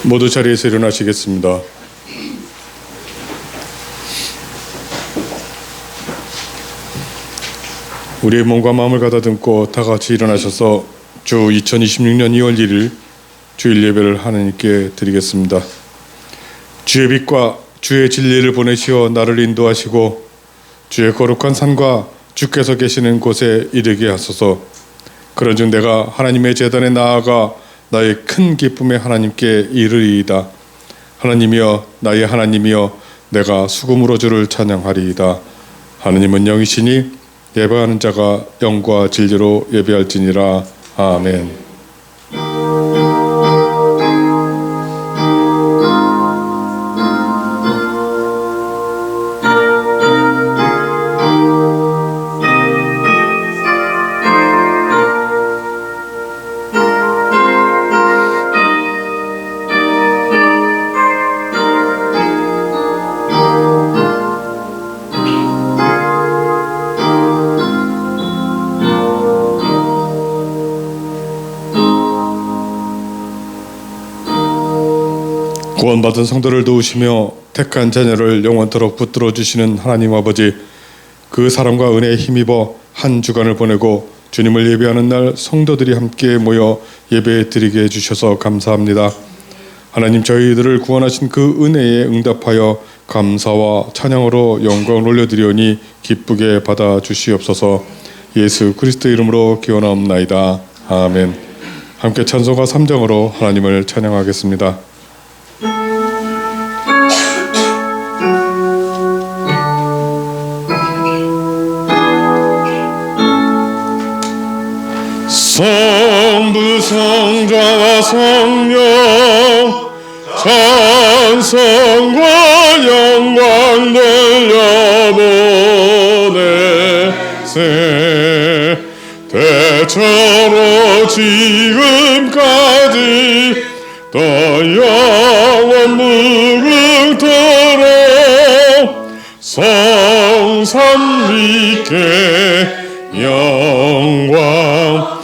모두 자리에서 일어나시겠습니다. 우리의 몸과 마음을 가다듬고 다 같이 일어나셔서 주 2026년 2월 1일 주일 예배를 하나님께 드리겠습니다. 주의 빛과 주의 진리를 보내시어 나를 인도하시고 주의 거룩한 산과 주께서 계시는 곳에 이르게 하소서. 그런즉 내가 하나님의 제단에 나아가 나의 큰 기쁨의 하나님께 이르리이다. 하나님이여, 나의 하나님이여, 내가 수금으로 주를 찬양하리이다. 하나님은 영이시니 예배하는 자가 영과 진리로 예배할지니라. 아멘. 구원받은 성도를 도우시며 택한 자녀를 영원토록 붙들어 주시는 하나님 아버지, 그 사랑과 은혜에 힘입어 한 주간을 보내고 주님을 예배하는 날 성도들이 함께 모여 예배 드리게 해주셔서 감사합니다. 하나님, 저희들을 구원하신 그 은혜에 응답하여 감사와 찬양으로 영광을 올려드리오니 기쁘게 받아주시옵소서. 예수 그리스도 이름으로 기원하옵나이다. 아멘. 함께 찬송가 3장으로 하나님을 찬양하겠습니다. 성부 성자와 성령 찬송과 영광 돌려보내세. 대처로 지금까지 또 영원 무궁토록 성삼 위께 영광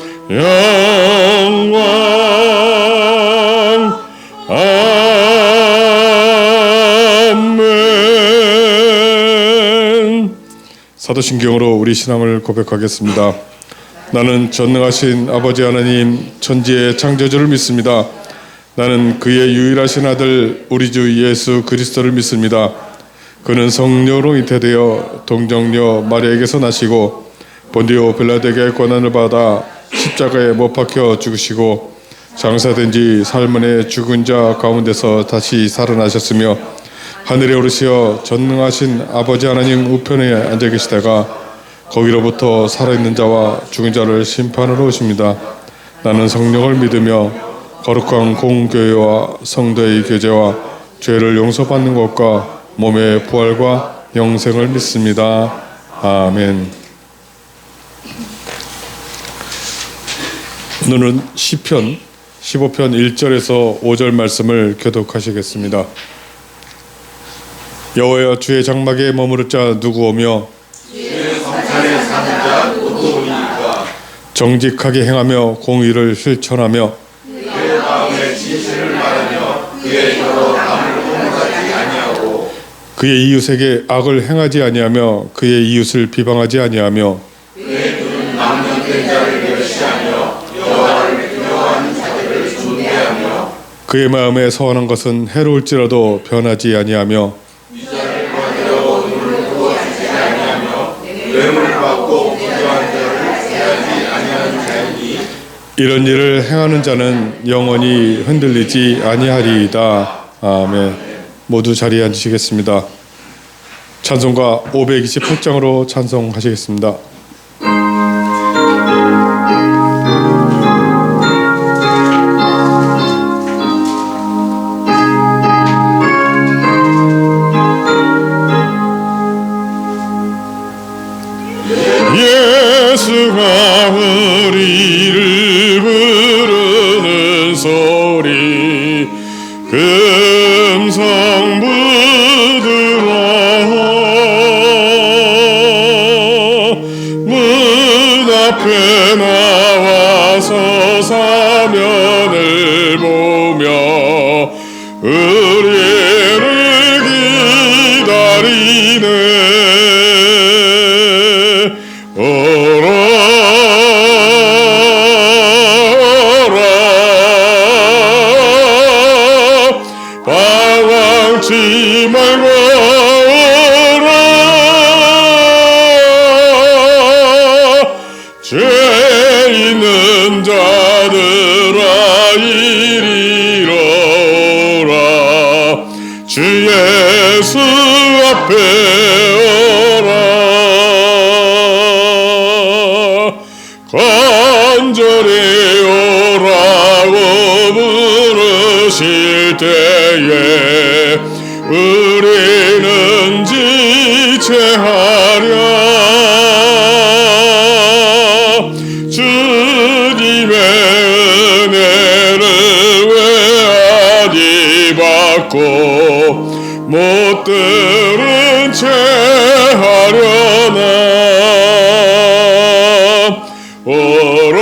아멘. 사도신경으로 우리 신앙을 고백하겠습니다. 나는 전능하신 아버지 하나님 천지의 창조주를 믿습니다. 나는 그의 유일하신 아들 우리 주 예수 그리스도를 믿습니다. 그는 성령으로 잉태되어 동정녀 마리아에게서 나시고 본디오 빌라덱의 권한을 받아 십자가에 못 박혀 죽으시고 장사된 지 사흘 만에 죽은 자 가운데서 다시 살아나셨으며 하늘에 오르시어 전능하신 아버지 하나님 우편에 앉아 계시다가 거기로부터 살아있는 자와 죽은 자를 심판하러 오십니다. 나는 성령을 믿으며 거룩한 공교회와 성도의 교제와 죄를 용서받는 것과 몸의 부활과 영생을 믿습니다. 아멘. 오늘은 시편 15편 1절에서 5절 말씀을 교독하시겠습니다. 여호와여, 주의 장막에 머무를 자 누구 오며 주의 성산에 사는 자 누구 오니까. 정직하게 행하며 공의를 실천하며 그의 마음에 진실을 말하며 그의 혀로 남을 공격하지 아니하고 그의 이웃에게 악을 행하지 아니하며 그의 이웃을 비방하지 아니하며 그의 눈은 망령된 자를 멸시하며 여호와를 두려워하는 자들을 존대하며 그의 마음에 서원한 것은 해로울지라도 변하지 아니하며 이자를 받으려고 눈을 부어주지 아니하며 뇌물 받고 부정한 자를 대하지 아니하는 자이니 이런 일을 행하는 자는 영원히 흔들리지 아니하리이다. 아멘. 모두 자리에 앉으시겠습니다. 찬송가 528장으로 찬송하시겠습니다. 예수가 우리를 부르는 소리 금성 부드러 문 앞에 나와서 사면을 보며 우리를 기다리네. 방황치 말고 오라. 죄 있는 자들아 이리로 오라. 주 예수 앞에 오라. 간절히 오라고 부르실 때에 우리는 지체하랴. 주님의 은혜를 외아디 받고 못 들은 채 하려나. 오라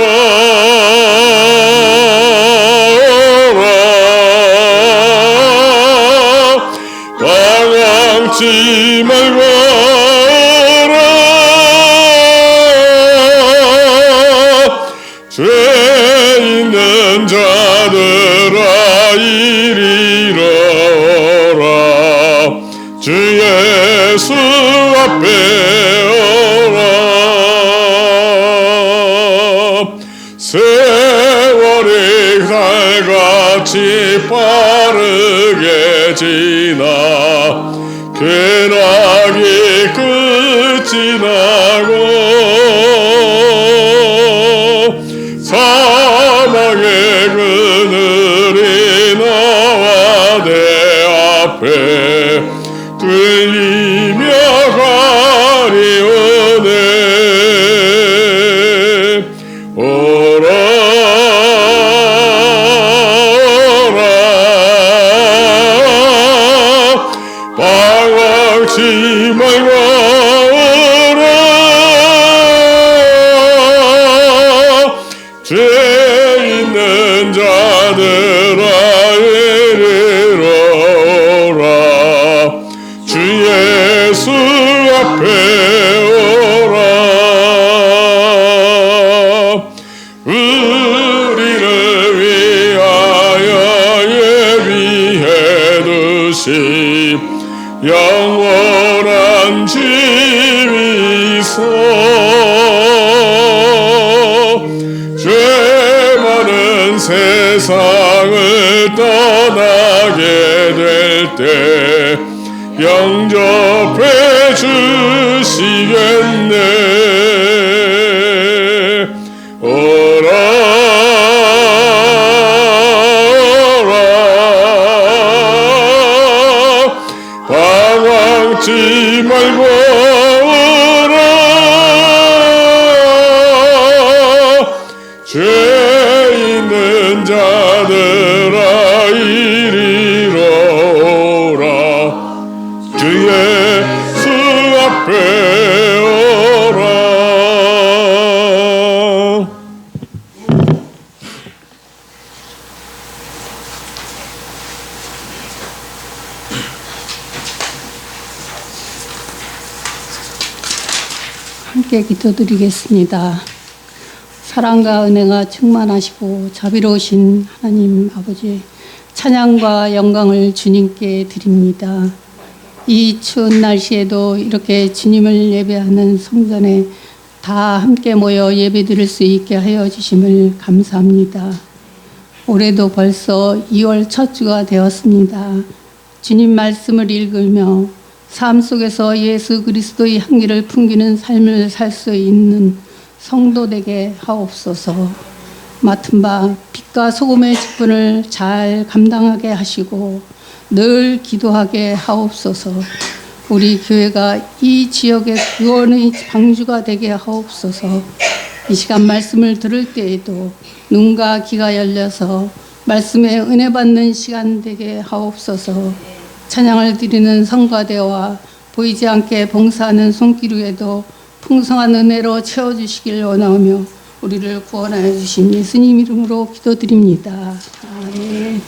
방황치 말고 오라. 죄 있는 자들아 이리로 오라. 주 예수 앞에 오라. 세월이 달같이 빠르게 지나 괴락이 끝이 나고 사망의 그늘이 나와 내 앞에 들리며 가리오네. 오라 방황치 말고 오라. 죄 있는 자들아 이리로 오라. 주 예수 앞에 오라. 우리를 위하여 예비해 두신 영원한 집이 있어. 세상을 떠나게 될 때 영접해 주시겠네. 오라 방황치 말고 오라. 죄 있는 자들아 이리로 오라. 주 예수 앞에 오라. 함께 기도드리겠습니다. 사랑과 은혜가 충만하시고 자비로우신 하나님 아버지, 찬양과 영광을 주님께 드립니다. 이 추운 날씨에도 이렇게 주님을 예배하는 성전에 다 함께 모여 예배드릴 수 있게 하여 주심을 감사합니다. 올해도 벌써 2월 첫 주가 되었습니다. 주님 말씀을 읽으며 삶 속에서 예수 그리스도의 향기를 풍기는 삶을 살 수 있는 성도 되게 하옵소서. 맡은 바 빛과 소금의 직분을 잘 감당하게 하시고 늘 기도하게 하옵소서. 우리 교회가 이 지역의 구원의 방주가 되게 하옵소서. 이 시간 말씀을 들을 때에도 눈과 귀가 열려서 말씀에 은혜 받는 시간 되게 하옵소서. 찬양을 드리는 성가대와 보이지 않게 봉사하는 손길 위에도 풍성한 은혜로 채워주시길 원하며 우리를 구원하여 주신 예수님 이름으로 기도드립니다. 아멘.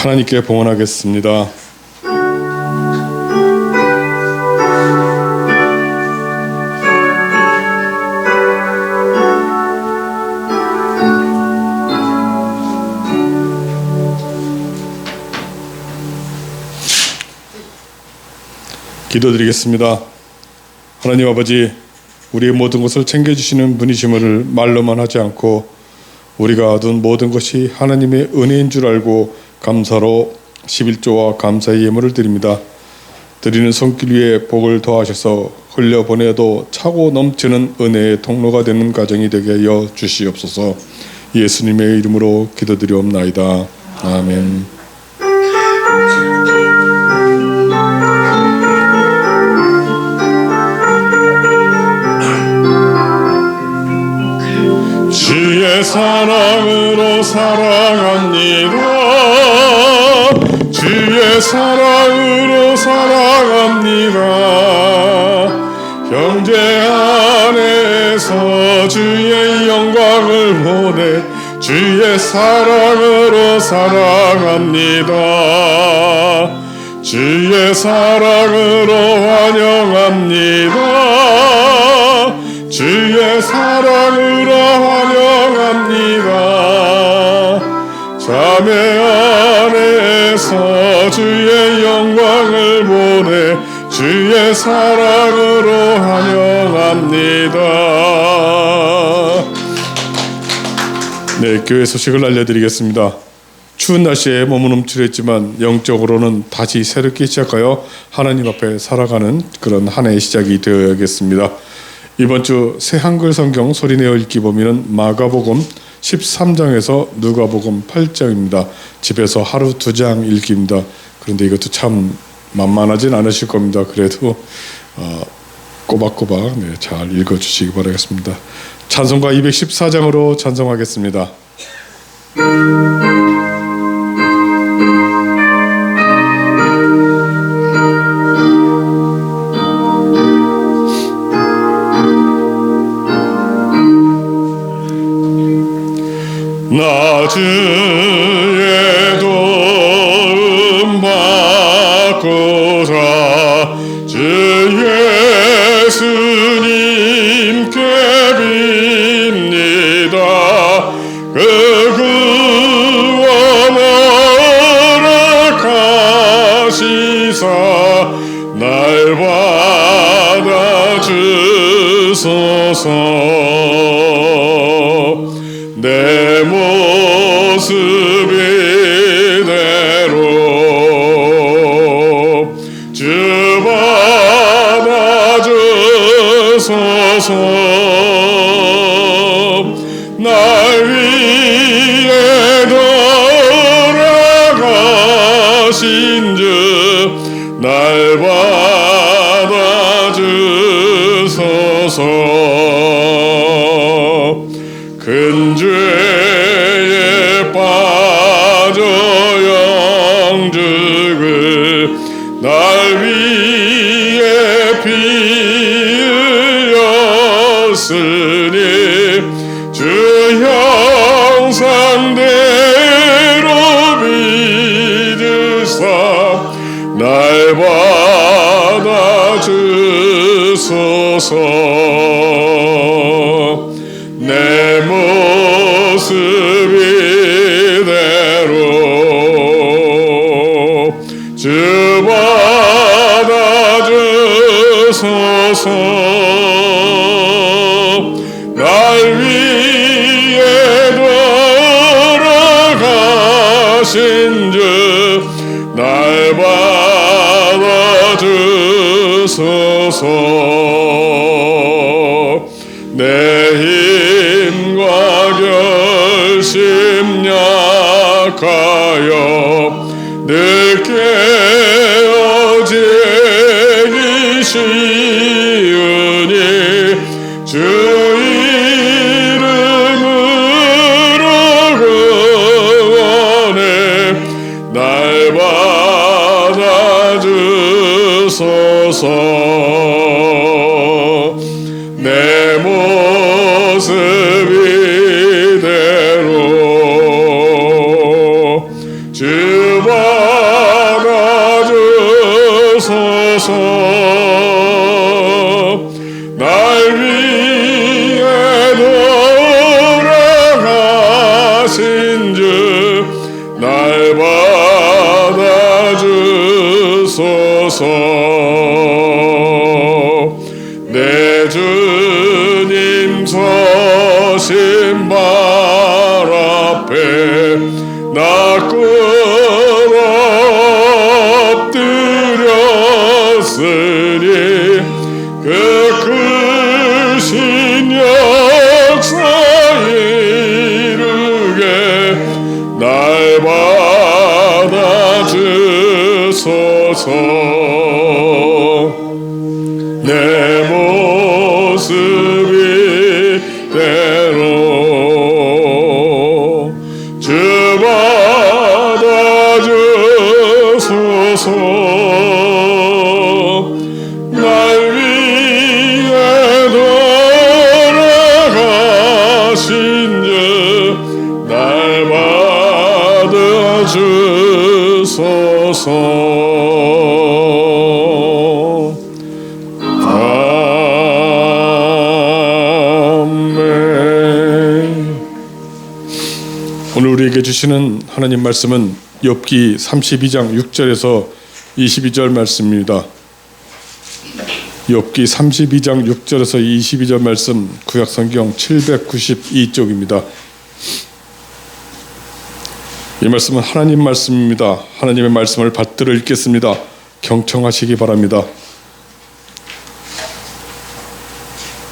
하나님께 봉헌하겠습니다. 기도드리겠습니다. 하나님 아버지, 우리의 모든 것을 챙겨주시는 분이심을 말로만 하지 않고 우리가 얻은 모든 것이 하나님의 은혜인 줄 알고 감사로 11조와 감사의 예물을 드립니다. 드리는 손길 위에 복을 더하셔서 흘려보내도 차고 넘치는 은혜의 통로가 되는 가정이 되게 하여 주시옵소서. 예수님의 이름으로 기도드리옵나이다. 아멘. 주의 사랑으로 사랑합니다. 주의 사랑으로 사랑합니다. 형제 안에서 주의 영광을 보내 주의 사랑으로 사랑합니다. 주의 사랑으로 환영합니다. 주의 사랑으로 환영합니다. 자매 안에서 주의 영광을 보내 주의 사랑으로 환영합니다. 네, 교회 소식을 알려드리겠습니다. 추운 날씨에 몸은 움츠렸지만 영적으로는 다시 새롭게 시작하여 하나님 앞에 살아가는 그런 한 해의 시작이 되어야겠습니다. 이번 주 새 한글 성경 소리내어 읽기 범위는 마가복음 13장에서 누가복음 8장입니다. 집에서 하루 2장 읽기입니다. 그런데 이것도 참 만만하진 않으실 겁니다. 그래도 꼬박꼬박 잘 읽어주시기 바라겠습니다. 찬송가 214장으로 찬송하겠습니다. 주의 도움 받고자 주 예수님께 빕니다. 그 구원 허락하시사 날 받아주소서. 내 모습 이대로 주 받아주소서. 날 위해 돌아가신 주 날 받아주소서. 큰 죄에 빠져 영죽을 날 위해 피 흘렸으니 주 형상대로 믿으사 날 받아주소서. 내 모습 이대로 주 받아주소서. 날 위해 돌아가신 주 날 받아주소서. 내 힘과 결심 약하여 늘 깨어지기 쉬우니 주 이름으로 구원해 날 받아주소서. 내 모습 이대로 주 받아주소서. 날 위해 돌아가신 주 날 받아주소서. 내 주님 서신 발 앞에 나 꿇어 엎드렸으니 그 크신 역사 이루게 날 받아주소서. 내 모습 이대로 주 받아주소서. 날 위해 돌아가신 주 날 받아주소서. 오늘 우리에게 주시는 하나님 말씀은 욥기 32장 6절에서 22절 말씀입니다. 욥기 32장 6절에서 22절 말씀 구약성경 792쪽입니다. 이 말씀은 하나님 말씀입니다. 하나님의 말씀을 받들어 읽겠습니다. 경청하시기 바랍니다.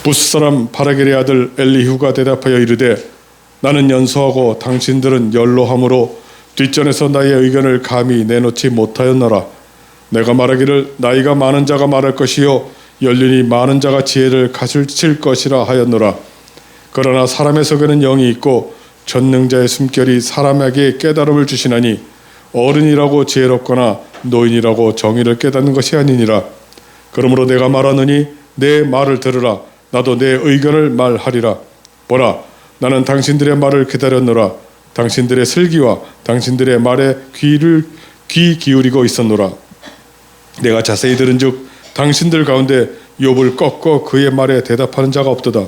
부스 사람 바라겔의 아들 엘리후가 대답하여 이르되 나는 연소하고 당신들은 연로함으로 뒷전에서 나의 의견을 감히 내놓지 못하였노라. 내가 말하기를 나이가 많은 자가 말할 것이요 연륜이 많은 자가 지혜를 가르칠 것이라 하였노라. 그러나 사람의 속에는 영이 있고 전능자의 숨결이 사람에게 깨달음을 주시나니 어른이라고 지혜롭거나 노인이라고 정의를 깨닫는 것이 아니니라. 그러므로 내가 말하노니 내 말을 들으라. 나도 내 의견을 말하리라. 보라, 나는 당신들의 말을 기다렸노라. 당신들의 슬기와 당신들의 말에 귀 기울이고 있었노라. 내가 자세히 들은즉 당신들 가운데 욥을 꺾어 그의 말에 대답하는 자가 없도다.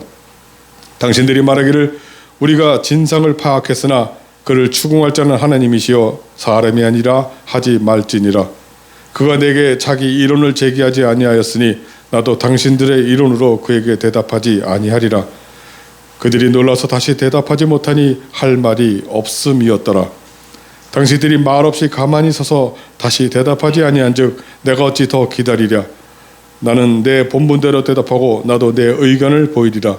당신들이 말하기를 우리가 진상을 파악했으나 그를 추궁할 자는 하나님이시여 사람이 아니라 하지 말지니라. 그가 내게 자기 이론을 제기하지 아니하였으니 나도 당신들의 이론으로 그에게 대답하지 아니하리라. 그들이 놀라서 다시 대답하지 못하니 할 말이 없음이었더라. 당신들이 말없이 가만히 서서 다시 대답하지 아니한즉 내가 어찌 더 기다리랴. 나는 내 본분대로 대답하고 나도 내 의견을 보이리라.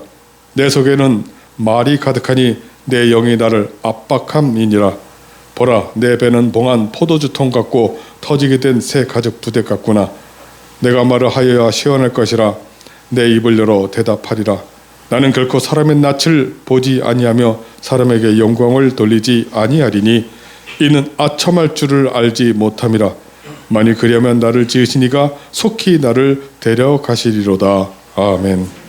내 속에는 말이 가득하니 내 영이 나를 압박함이니라. 보라, 내 배는 봉한 포도주통 같고 터지게 된 새 가죽 부대 같구나. 내가 말을 하여야 시원할 것이라. 내 입을 열어 대답하리라. 나는 결코 사람의 낯을 보지 아니하며 사람에게 영광을 돌리지 아니하리니 이는 아첨할 줄을 알지 못함이라. 만일 그리하면 나를 지으신 이가 속히 나를 데려가시리로다. 아멘.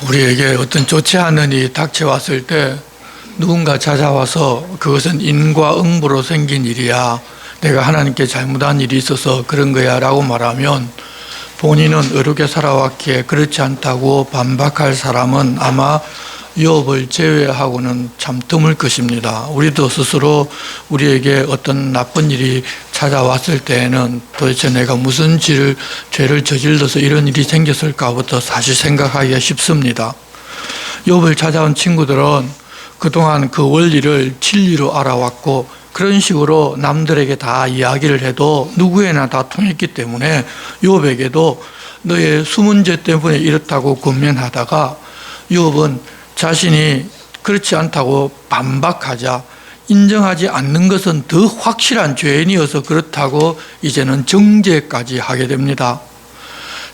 우리에게 어떤 좋지 않은 일이 닥쳐왔을 때 누군가 찾아와서 그것은 인과응보로 생긴 일이야, 내가 하나님께 잘못한 일이 있어서 그런 거야 라고 말하면 본인은 의롭게 살아왔기에 그렇지 않다고 반박할 사람은 아마 욥을 제외하고는 참 드물 것입니다. 우리도 스스로 우리에게 어떤 나쁜 일이 찾아왔을 때에는 도대체 내가 무슨 죄를 저질러서 이런 일이 생겼을까부터 사실 생각하기가 쉽습니다. 욥을 찾아온 친구들은 그동안 그 원리를 진리로 알아왔고 그런 식으로 남들에게 다 이야기를 해도 누구에나 다 통했기 때문에 욥에게도 너의 숨은 죄 때문에 이렇다고 권면하다가 욥은 자신이 그렇지 않다고 반박하자 인정하지 않는 것은 더 확실한 죄인이어서 그렇다고 이제는 정죄까지 하게 됩니다.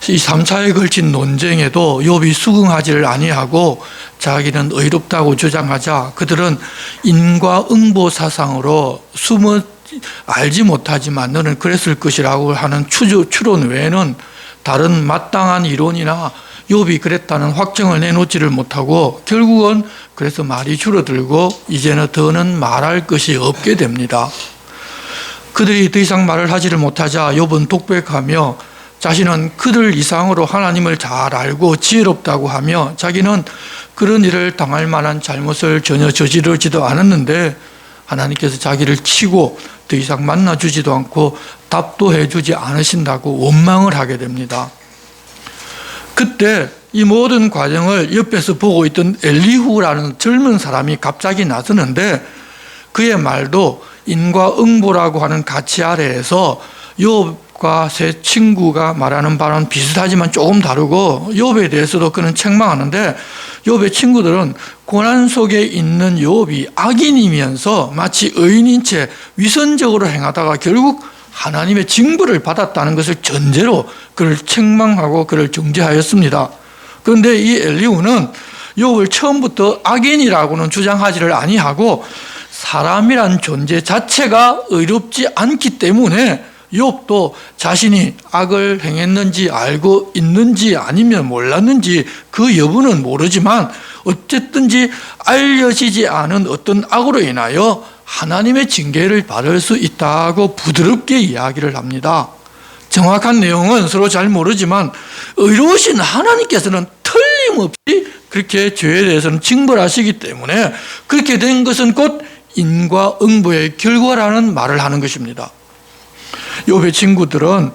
이 3차에 걸친 논쟁에도 욥이 수긍하지를 아니하고 자기는 의롭다고 주장하자 그들은 인과응보 사상으로 알지 못하지만 너는 그랬을 것이라고 하는 추론 외에는 다른 마땅한 이론이나 욥이 그랬다는 확정을 내놓지를 못하고 결국은 그래서 말이 줄어들고 이제는 더는 말할 것이 없게 됩니다. 그들이 더 이상 말을 하지를 못하자 욥은 독백하며 자신은 그들 이상으로 하나님을 잘 알고 지혜롭다고 하며 자기는 그런 일을 당할 만한 잘못을 전혀 저지르지도 않았는데 하나님께서 자기를 치고 더 이상 만나주지도 않고 답도 해주지 않으신다고 원망을 하게 됩니다. 그때 이 모든 과정을 옆에서 보고 있던 엘리후라는 젊은 사람이 갑자기 나서는데 그의 말도 인과응보라고 하는 가치 아래에서 욥과 세 친구가 말하는 바는 비슷하지만 조금 다르고 욥에 대해서도 그는 책망하는데 욥의 친구들은 고난 속에 있는 욥이 악인이면서 마치 의인인 채 위선적으로 행하다가 결국 하나님의 징벌을 받았다는 것을 전제로 그를 책망하고 그를 정죄하였습니다. 그런데 이 엘리후는 욥을 처음부터 악인이라고는 주장하지를 아니하고 사람이란 존재 자체가 의롭지 않기 때문에 욥도 자신이 악을 행했는지 알고 있는지 아니면 몰랐는지 그 여부는 모르지만 어쨌든지 알려지지 않은 어떤 악으로 인하여 하나님의 징계를 받을 수 있다고 부드럽게 이야기를 합니다. 정확한 내용은 서로 잘 모르지만 의로우신 하나님께서는 틀림없이 그렇게 죄에 대해서는 징벌하시기 때문에 그렇게 된 것은 곧 인과응보의 결과라는 말을 하는 것입니다. 욥의 친구들은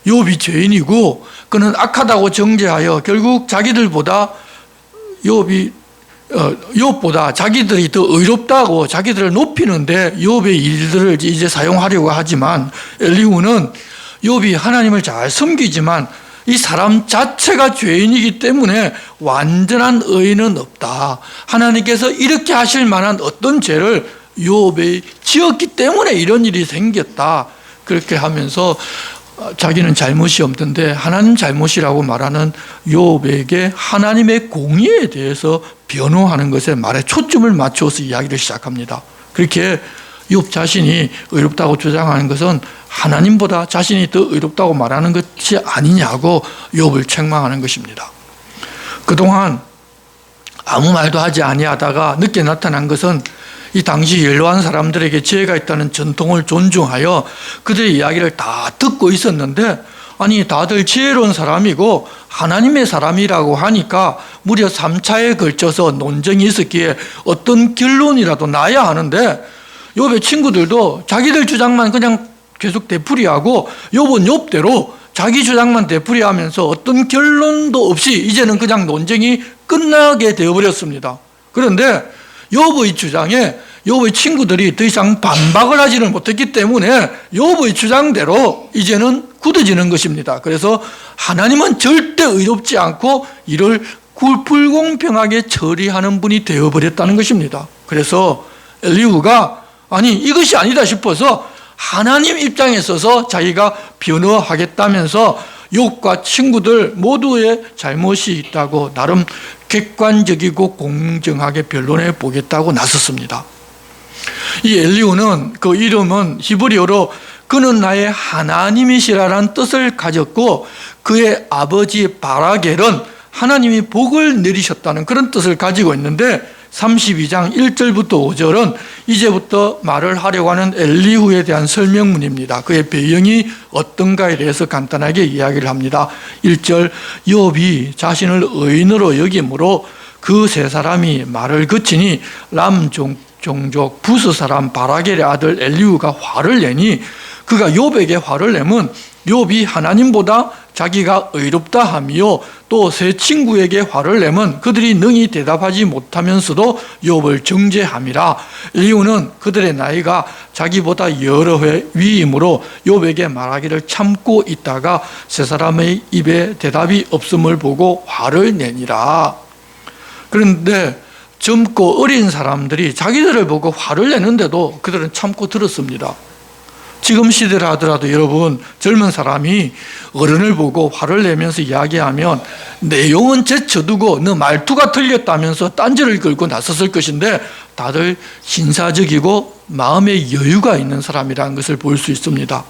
욥이 죄인이고 그는 악하다고 정죄하여 결국 자기들보다 욥보다 자기들이 더 의롭다고 자기들을 높이는데 욥의 일들을 이제 사용하려고 하지만 엘리후는 욥이 하나님을 잘 섬기지만 이 사람 자체가 죄인이기 때문에 완전한 의인은 없다. 하나님께서 이렇게 하실 만한 어떤 죄를 욥이 지었기 때문에 이런 일이 생겼다. 그렇게 하면서 자기는 잘못이 없던데 하나님 잘못이라고 말하는 욥에게 하나님의 공의에 대해서 변호하는 것에 말에 초점을 맞춰서 이야기를 시작합니다. 그렇게 욥 자신이 의롭다고 주장하는 것은 하나님보다 자신이 더 의롭다고 말하는 것이 아니냐고 욥을 책망하는 것입니다. 그동안 아무 말도 하지 아니하다가 늦게 나타난 것은 이 당시 연로한 사람들에게 지혜가 있다는 전통을 존중하여 그들의 이야기를 다 듣고 있었는데 아니 다들 지혜로운 사람이고 하나님의 사람이라고 하니까 무려 3차에 걸쳐서 논쟁이 있었기에 어떤 결론이라도 나야 하는데 욥의 친구들도 자기들 주장만 그냥 계속 되풀이하고 욥은 욥대로 자기 주장만 되풀이하면서 어떤 결론도 없이 이제는 그냥 논쟁이 끝나게 되어버렸습니다. 그런데 욥의 주장에 욥의 친구들이 더 이상 반박을 하지는 못했기 때문에 욥의 주장대로 이제는 굳어지는 것입니다. 그래서 하나님은 절대 의롭지 않고 이를 불공평하게 처리하는 분이 되어버렸다는 것입니다. 그래서 엘리후가 아니 이것이 아니다 싶어서 하나님 입장에 서서 자기가 변호하겠다면서 욥과 친구들 모두의 잘못이 있다고 나름 객관적이고 공정하게 변론해 보겠다고 나섰습니다. 이 엘리후는 그 이름은 히브리어로 그는 나의 하나님이시라는 뜻을 가졌고 그의 아버지 바라겔은 하나님이 복을 내리셨다는 그런 뜻을 가지고 있는데 32장 1절부터 5절은 이제부터 말을 하려고 하는 엘리후에 대한 설명문입니다. 그의 배경이 어떤가에 대해서 간단하게 이야기를 합니다. 1절, 욥이 자신을 의인으로 여김으로 그 세 사람이 말을 그치니 람 종족 부스 사람 바라겔의 아들 엘리후가 화를 내니 그가 욥에게 화를 내면 욥이 하나님보다 자기가 의롭다 하며 또 세 친구에게 화를 내면 그들이 능히 대답하지 못하면서도 욥을 정죄함이라. 엘리후는 그들의 나이가 자기보다 여러 회 위이므로 욥에게 말하기를 참고 있다가 세 사람의 입에 대답이 없음을 보고 화를 내니라. 그런데 젊고 어린 사람들이 자기들을 보고 화를 내는데도 그들은 참고 들었습니다. 지금 시대를 하더라도 여러분, 젊은 사람이 어른을 보고 화를 내면서 이야기하면 내용은 제쳐두고 너 말투가 틀렸다면서 딴지를 걸고 나섰을 것인데 다들 신사적이고 마음에 여유가 있는 사람이라는 것을 볼 수 있습니다.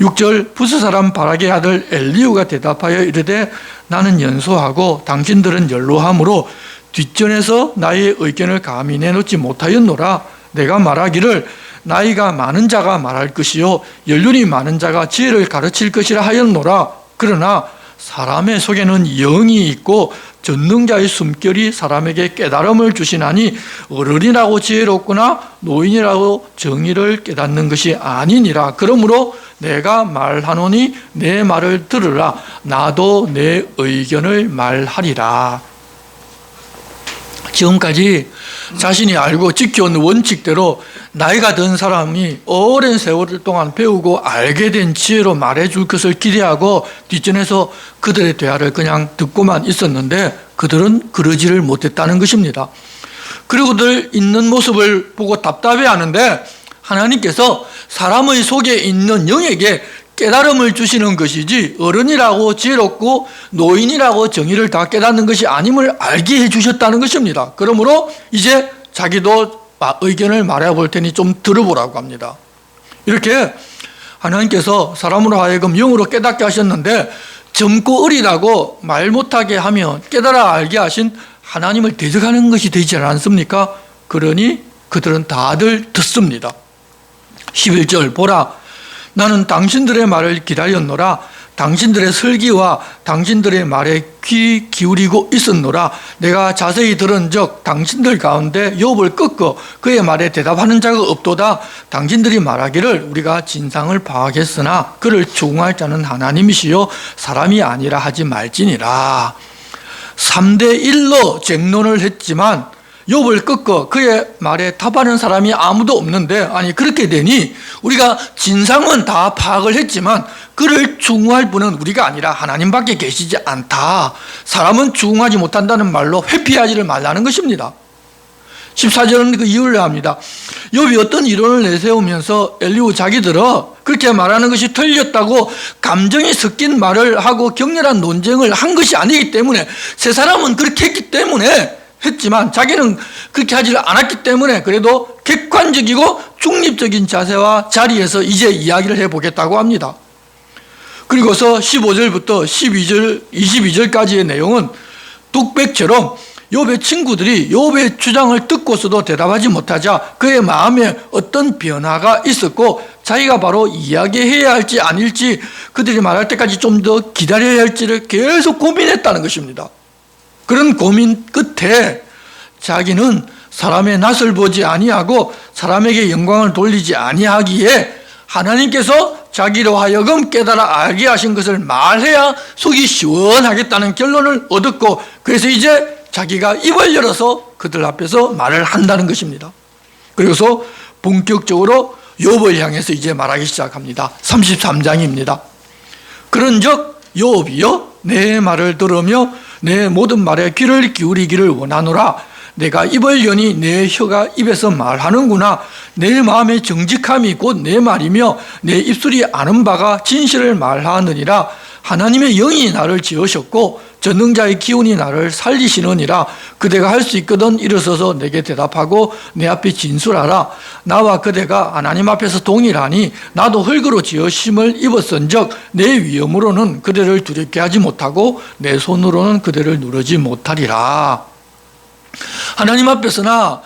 6절, 부스 사람 바라겔의 아들 엘리후가 대답하여 이르되 나는 연소하고 당신들은 연로함으로 뒷전에서 나의 의견을 감히 내놓지 못하였노라. 내가 말하기를 나이가 많은 자가 말할 것이요 연륜이 많은 자가 지혜를 가르칠 것이라 하였노라. 그러나 사람의 속에는 영이 있고 전능자의 숨결이 사람에게 깨달음을 주시나니 어른이라고 지혜롭거나 노인이라고 정의를 깨닫는 것이 아니니라. 그러므로 내가 말하노니 내 말을 들으라. 나도 내 의견을 말하리라. 지금까지 자신이 알고 지켜온 원칙대로 나이가 든 사람이 오랜 세월 동안 배우고 알게 된 지혜로 말해줄 것을 기대하고 뒷전에서 그들의 대화를 그냥 듣고만 있었는데 그들은 그러지를 못했다는 것입니다. 그리고 그들 있는 모습을 보고 답답해하는데 하나님께서 사람의 속에 있는 영에게 깨달음을 주시는 것이지 어른이라고 지혜롭고 노인이라고 정의를 다 깨닫는 것이 아님을 알게 해주셨다는 것입니다. 그러므로 이제 자기도 의견을 말해볼 테니 좀 들어보라고 합니다. 이렇게 하나님께서 사람으로 하여금 영으로 깨닫게 하셨는데 젊고 어리다고 말 못하게 하면 깨달아 알게 하신 하나님을 대적하는 것이 되지 않습니까? 그러니 그들은 다들 듣습니다. 11절, 보라 나는 당신들의 말을 기다렸노라. 당신들의 설기와 당신들의 말에 귀 기울이고 있었노라. 내가 자세히 들은 적 당신들 가운데 욥을 꺾어 그의 말에 대답하는 자가 없도다. 당신들이 말하기를 우리가 진상을 파악했으나 그를 추궁할 자는 하나님이시요 사람이 아니라 하지 말지니라. 3대 1로 쟁론을 했지만 욥을 꺾어 그의 말에 답하는 사람이 아무도 없는데 아니 그렇게 되니 우리가 진상은 다 파악을 했지만 그를 추궁할 분은 우리가 아니라 하나님밖에 계시지 않다. 사람은 추궁하지 못한다는 말로 회피하지를 말라는 것입니다. 14절은 그 이유를 합니다. 욥이 어떤 이론을 내세우면서 엘리후 자기들은 그렇게 말하는 것이 틀렸다고 감정이 섞인 말을 하고 격렬한 논쟁을 한 것이 아니기 때문에 세 사람은 그렇게 했기 때문에 했지만 자기는 그렇게 하지를 않았기 때문에 그래도 객관적이고 중립적인 자세와 자리에서 이제 이야기를 해보겠다고 합니다. 그리고서 15절부터 22절까지의 내용은 뚝배처럼 욥의 친구들이 욥의 주장을 듣고서도 대답하지 못하자 그의 마음에 어떤 변화가 있었고 자기가 바로 이야기해야 할지 아닐지 그들이 말할 때까지 좀 더 기다려야 할지를 계속 고민했다는 것입니다. 그런 고민 끝에 자기는 사람의 낯을 보지 아니하고 사람에게 영광을 돌리지 아니하기에 하나님께서 자기로 하여금 깨달아 알게 하신 것을 말해야 속이 시원하겠다는 결론을 얻었고 그래서 이제 자기가 입을 열어서 그들 앞에서 말을 한다는 것입니다. 그래서 본격적으로 욥을 향해서 이제 말하기 시작합니다. 33장입니다. 그런즉 욥이여 내 말을 들으며 내 모든 말에 귀를 기울이기를 원하노라. 내가 입을 여니 내 혀가 입에서 말하는구나. 내 마음의 정직함이 곧 내 말이며 내 입술이 아는 바가 진실을 말하느니라. 하나님의 영이 나를 지으셨고 전능자의 기운이 나를 살리시느니라. 그대가 할 수 있거든 일어서서 내게 대답하고 내 앞에 진술하라. 나와 그대가 하나님 앞에서 동일하니 나도 흙으로 지으심을 입었은즉 내 위엄으로는 그대를 두렵게 하지 못하고 내 손으로는 그대를 누르지 못하리라. 하나님 앞에서나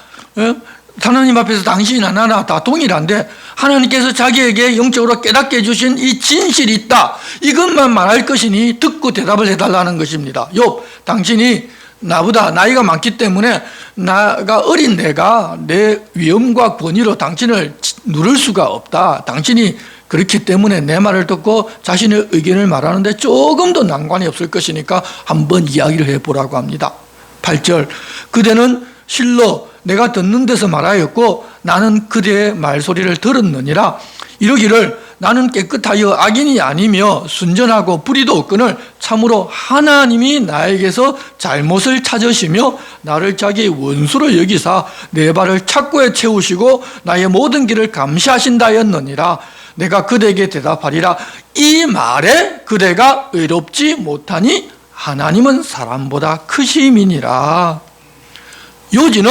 하나님 앞에서 당신이나 나나 다 동일한데 하나님께서 자기에게 영적으로 깨닫게 해주신 이 진실이 있다, 이것만 말할 것이니 듣고 대답을 해달라는 것입니다. 욥, 당신이 나보다 나이가 많기 때문에 나가 어린 내가 내 위엄과 권위로 당신을 누를 수가 없다. 당신이 그렇기 때문에 내 말을 듣고 자신의 의견을 말하는데 조금도 난관이 없을 것이니까 한번 이야기를 해보라고 합니다. 8절, 그대는 실로 내가 듣는 데서 말하였고 나는 그대의 말소리를 들었느니라. 이러기를 나는 깨끗하여 악인이 아니며 순전하고 불의도 없거늘 참으로 하나님이 나에게서 잘못을 찾으시며 나를 자기 원수로 여기사 내 발을 착고에 채우시고 나의 모든 길을 감시하신다였느니라. 내가 그대에게 대답하리라. 이 말에 그대가 의롭지 못하니 하나님은 사람보다 크심이니라. 요지는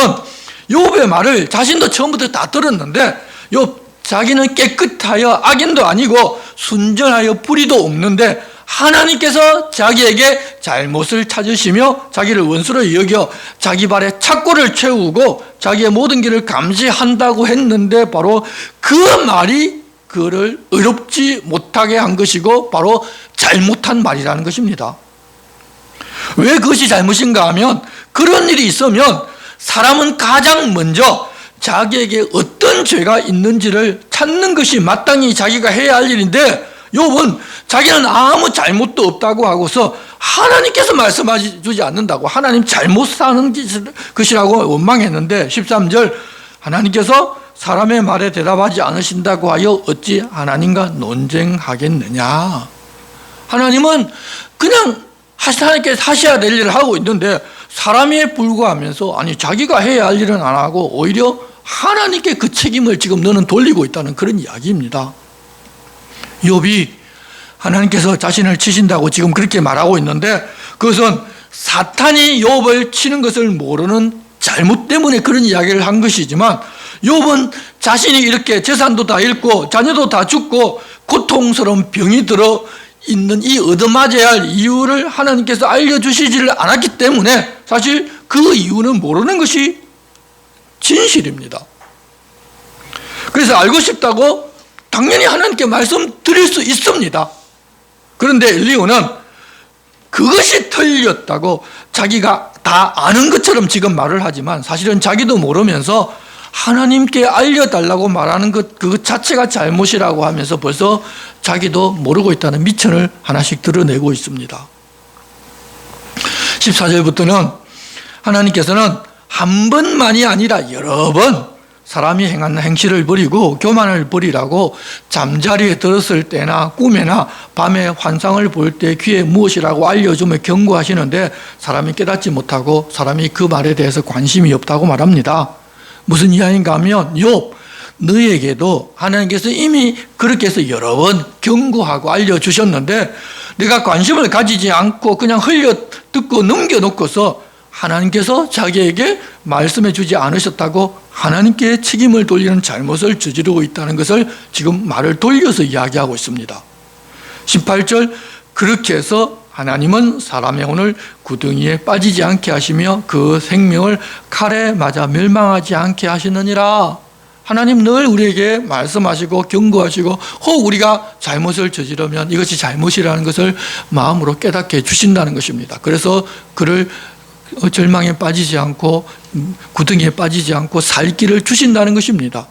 욥의 말을 자신도 처음부터 다 들었는데 욥 자기는 깨끗하여 악인도 아니고 순전하여 불의도 없는데 하나님께서 자기에게 잘못을 찾으시며 자기를 원수로 여겨 자기 발에 착고를 채우고 자기의 모든 길을 감시한다고 했는데 바로 그 말이 그를 의롭지 못하게 한 것이고 바로 잘못한 말이라는 것입니다. 왜 그것이 잘못인가 하면 그런 일이 있으면 사람은 가장 먼저 자기에게 어떤 죄가 있는지를 찾는 것이 마땅히 자기가 해야 할 일인데 욥은 자기는 아무 잘못도 없다고 하고서 하나님께서 말씀해 주지 않는다고 하나님 잘못 사는 것이라고 원망했는데 13절, 하나님께서 사람의 말에 대답하지 않으신다고 하여 어찌 하나님과 논쟁하겠느냐. 하나님은 그냥 하나님께서 하셔야 될 일을 하고 있는데 사람에 불과하면서 아니 자기가 해야 할 일은 안 하고 오히려 하나님께 그 책임을 지금 너는 돌리고 있다는 그런 이야기입니다. 욥이 하나님께서 자신을 치신다고 지금 그렇게 말하고 있는데 그것은 사탄이 욥을 치는 것을 모르는 잘못 때문에 그런 이야기를 한 것이지만 욥은 자신이 이렇게 재산도 다 잃고 자녀도 다 죽고 고통스러운 병이 들어 있는 이 얻어맞아야 할 이유를 하나님께서 알려주시지를 않았기 때문에 사실 그 이유는 모르는 것이 진실입니다. 그래서 알고 싶다고 당연히 하나님께 말씀드릴 수 있습니다. 그런데 엘리후는 그것이 틀렸다고 자기가 다 아는 것처럼 지금 말을 하지만 사실은 자기도 모르면서 하나님께 알려달라고 말하는 것 그 자체가 잘못이라고 하면서 벌써 자기도 모르고 있다는 미천을 하나씩 드러내고 있습니다. 14절부터는 하나님께서는 한 번만이 아니라 여러 번 사람이 행하는 행실을 버리고 교만을 버리라고 잠자리에 들었을 때나 꿈에나 밤에 환상을 볼 때 귀에 무엇이라고 알려주며 경고하시는데 사람이 깨닫지 못하고 사람이 그 말에 대해서 관심이 없다고 말합니다. 무슨 이야기인가 하면 욥, 너에게도 하나님께서 이미 그렇게 해서 여러 번 경고하고 알려주셨는데 내가 관심을 가지지 않고 그냥 흘려 듣고 넘겨놓고서 하나님께서 자기에게 말씀해 주지 않으셨다고 하나님께 책임을 돌리는 잘못을 저지르고 있다는 것을 지금 말을 돌려서 이야기하고 있습니다. 18절, 그렇게 해서 하나님은 사람의 혼을 구덩이에 빠지지 않게 하시며 그 생명을 칼에 맞아 멸망하지 않게 하시느니라. 하나님 늘 우리에게 말씀하시고 경고하시고 혹 우리가 잘못을 저지르면 이것이 잘못이라는 것을 마음으로 깨닫게 해주신다는 것입니다. 그래서 그를 절망에 빠지지 않고 구덩이에 빠지지 않고 살 길을 주신다는 것입니다.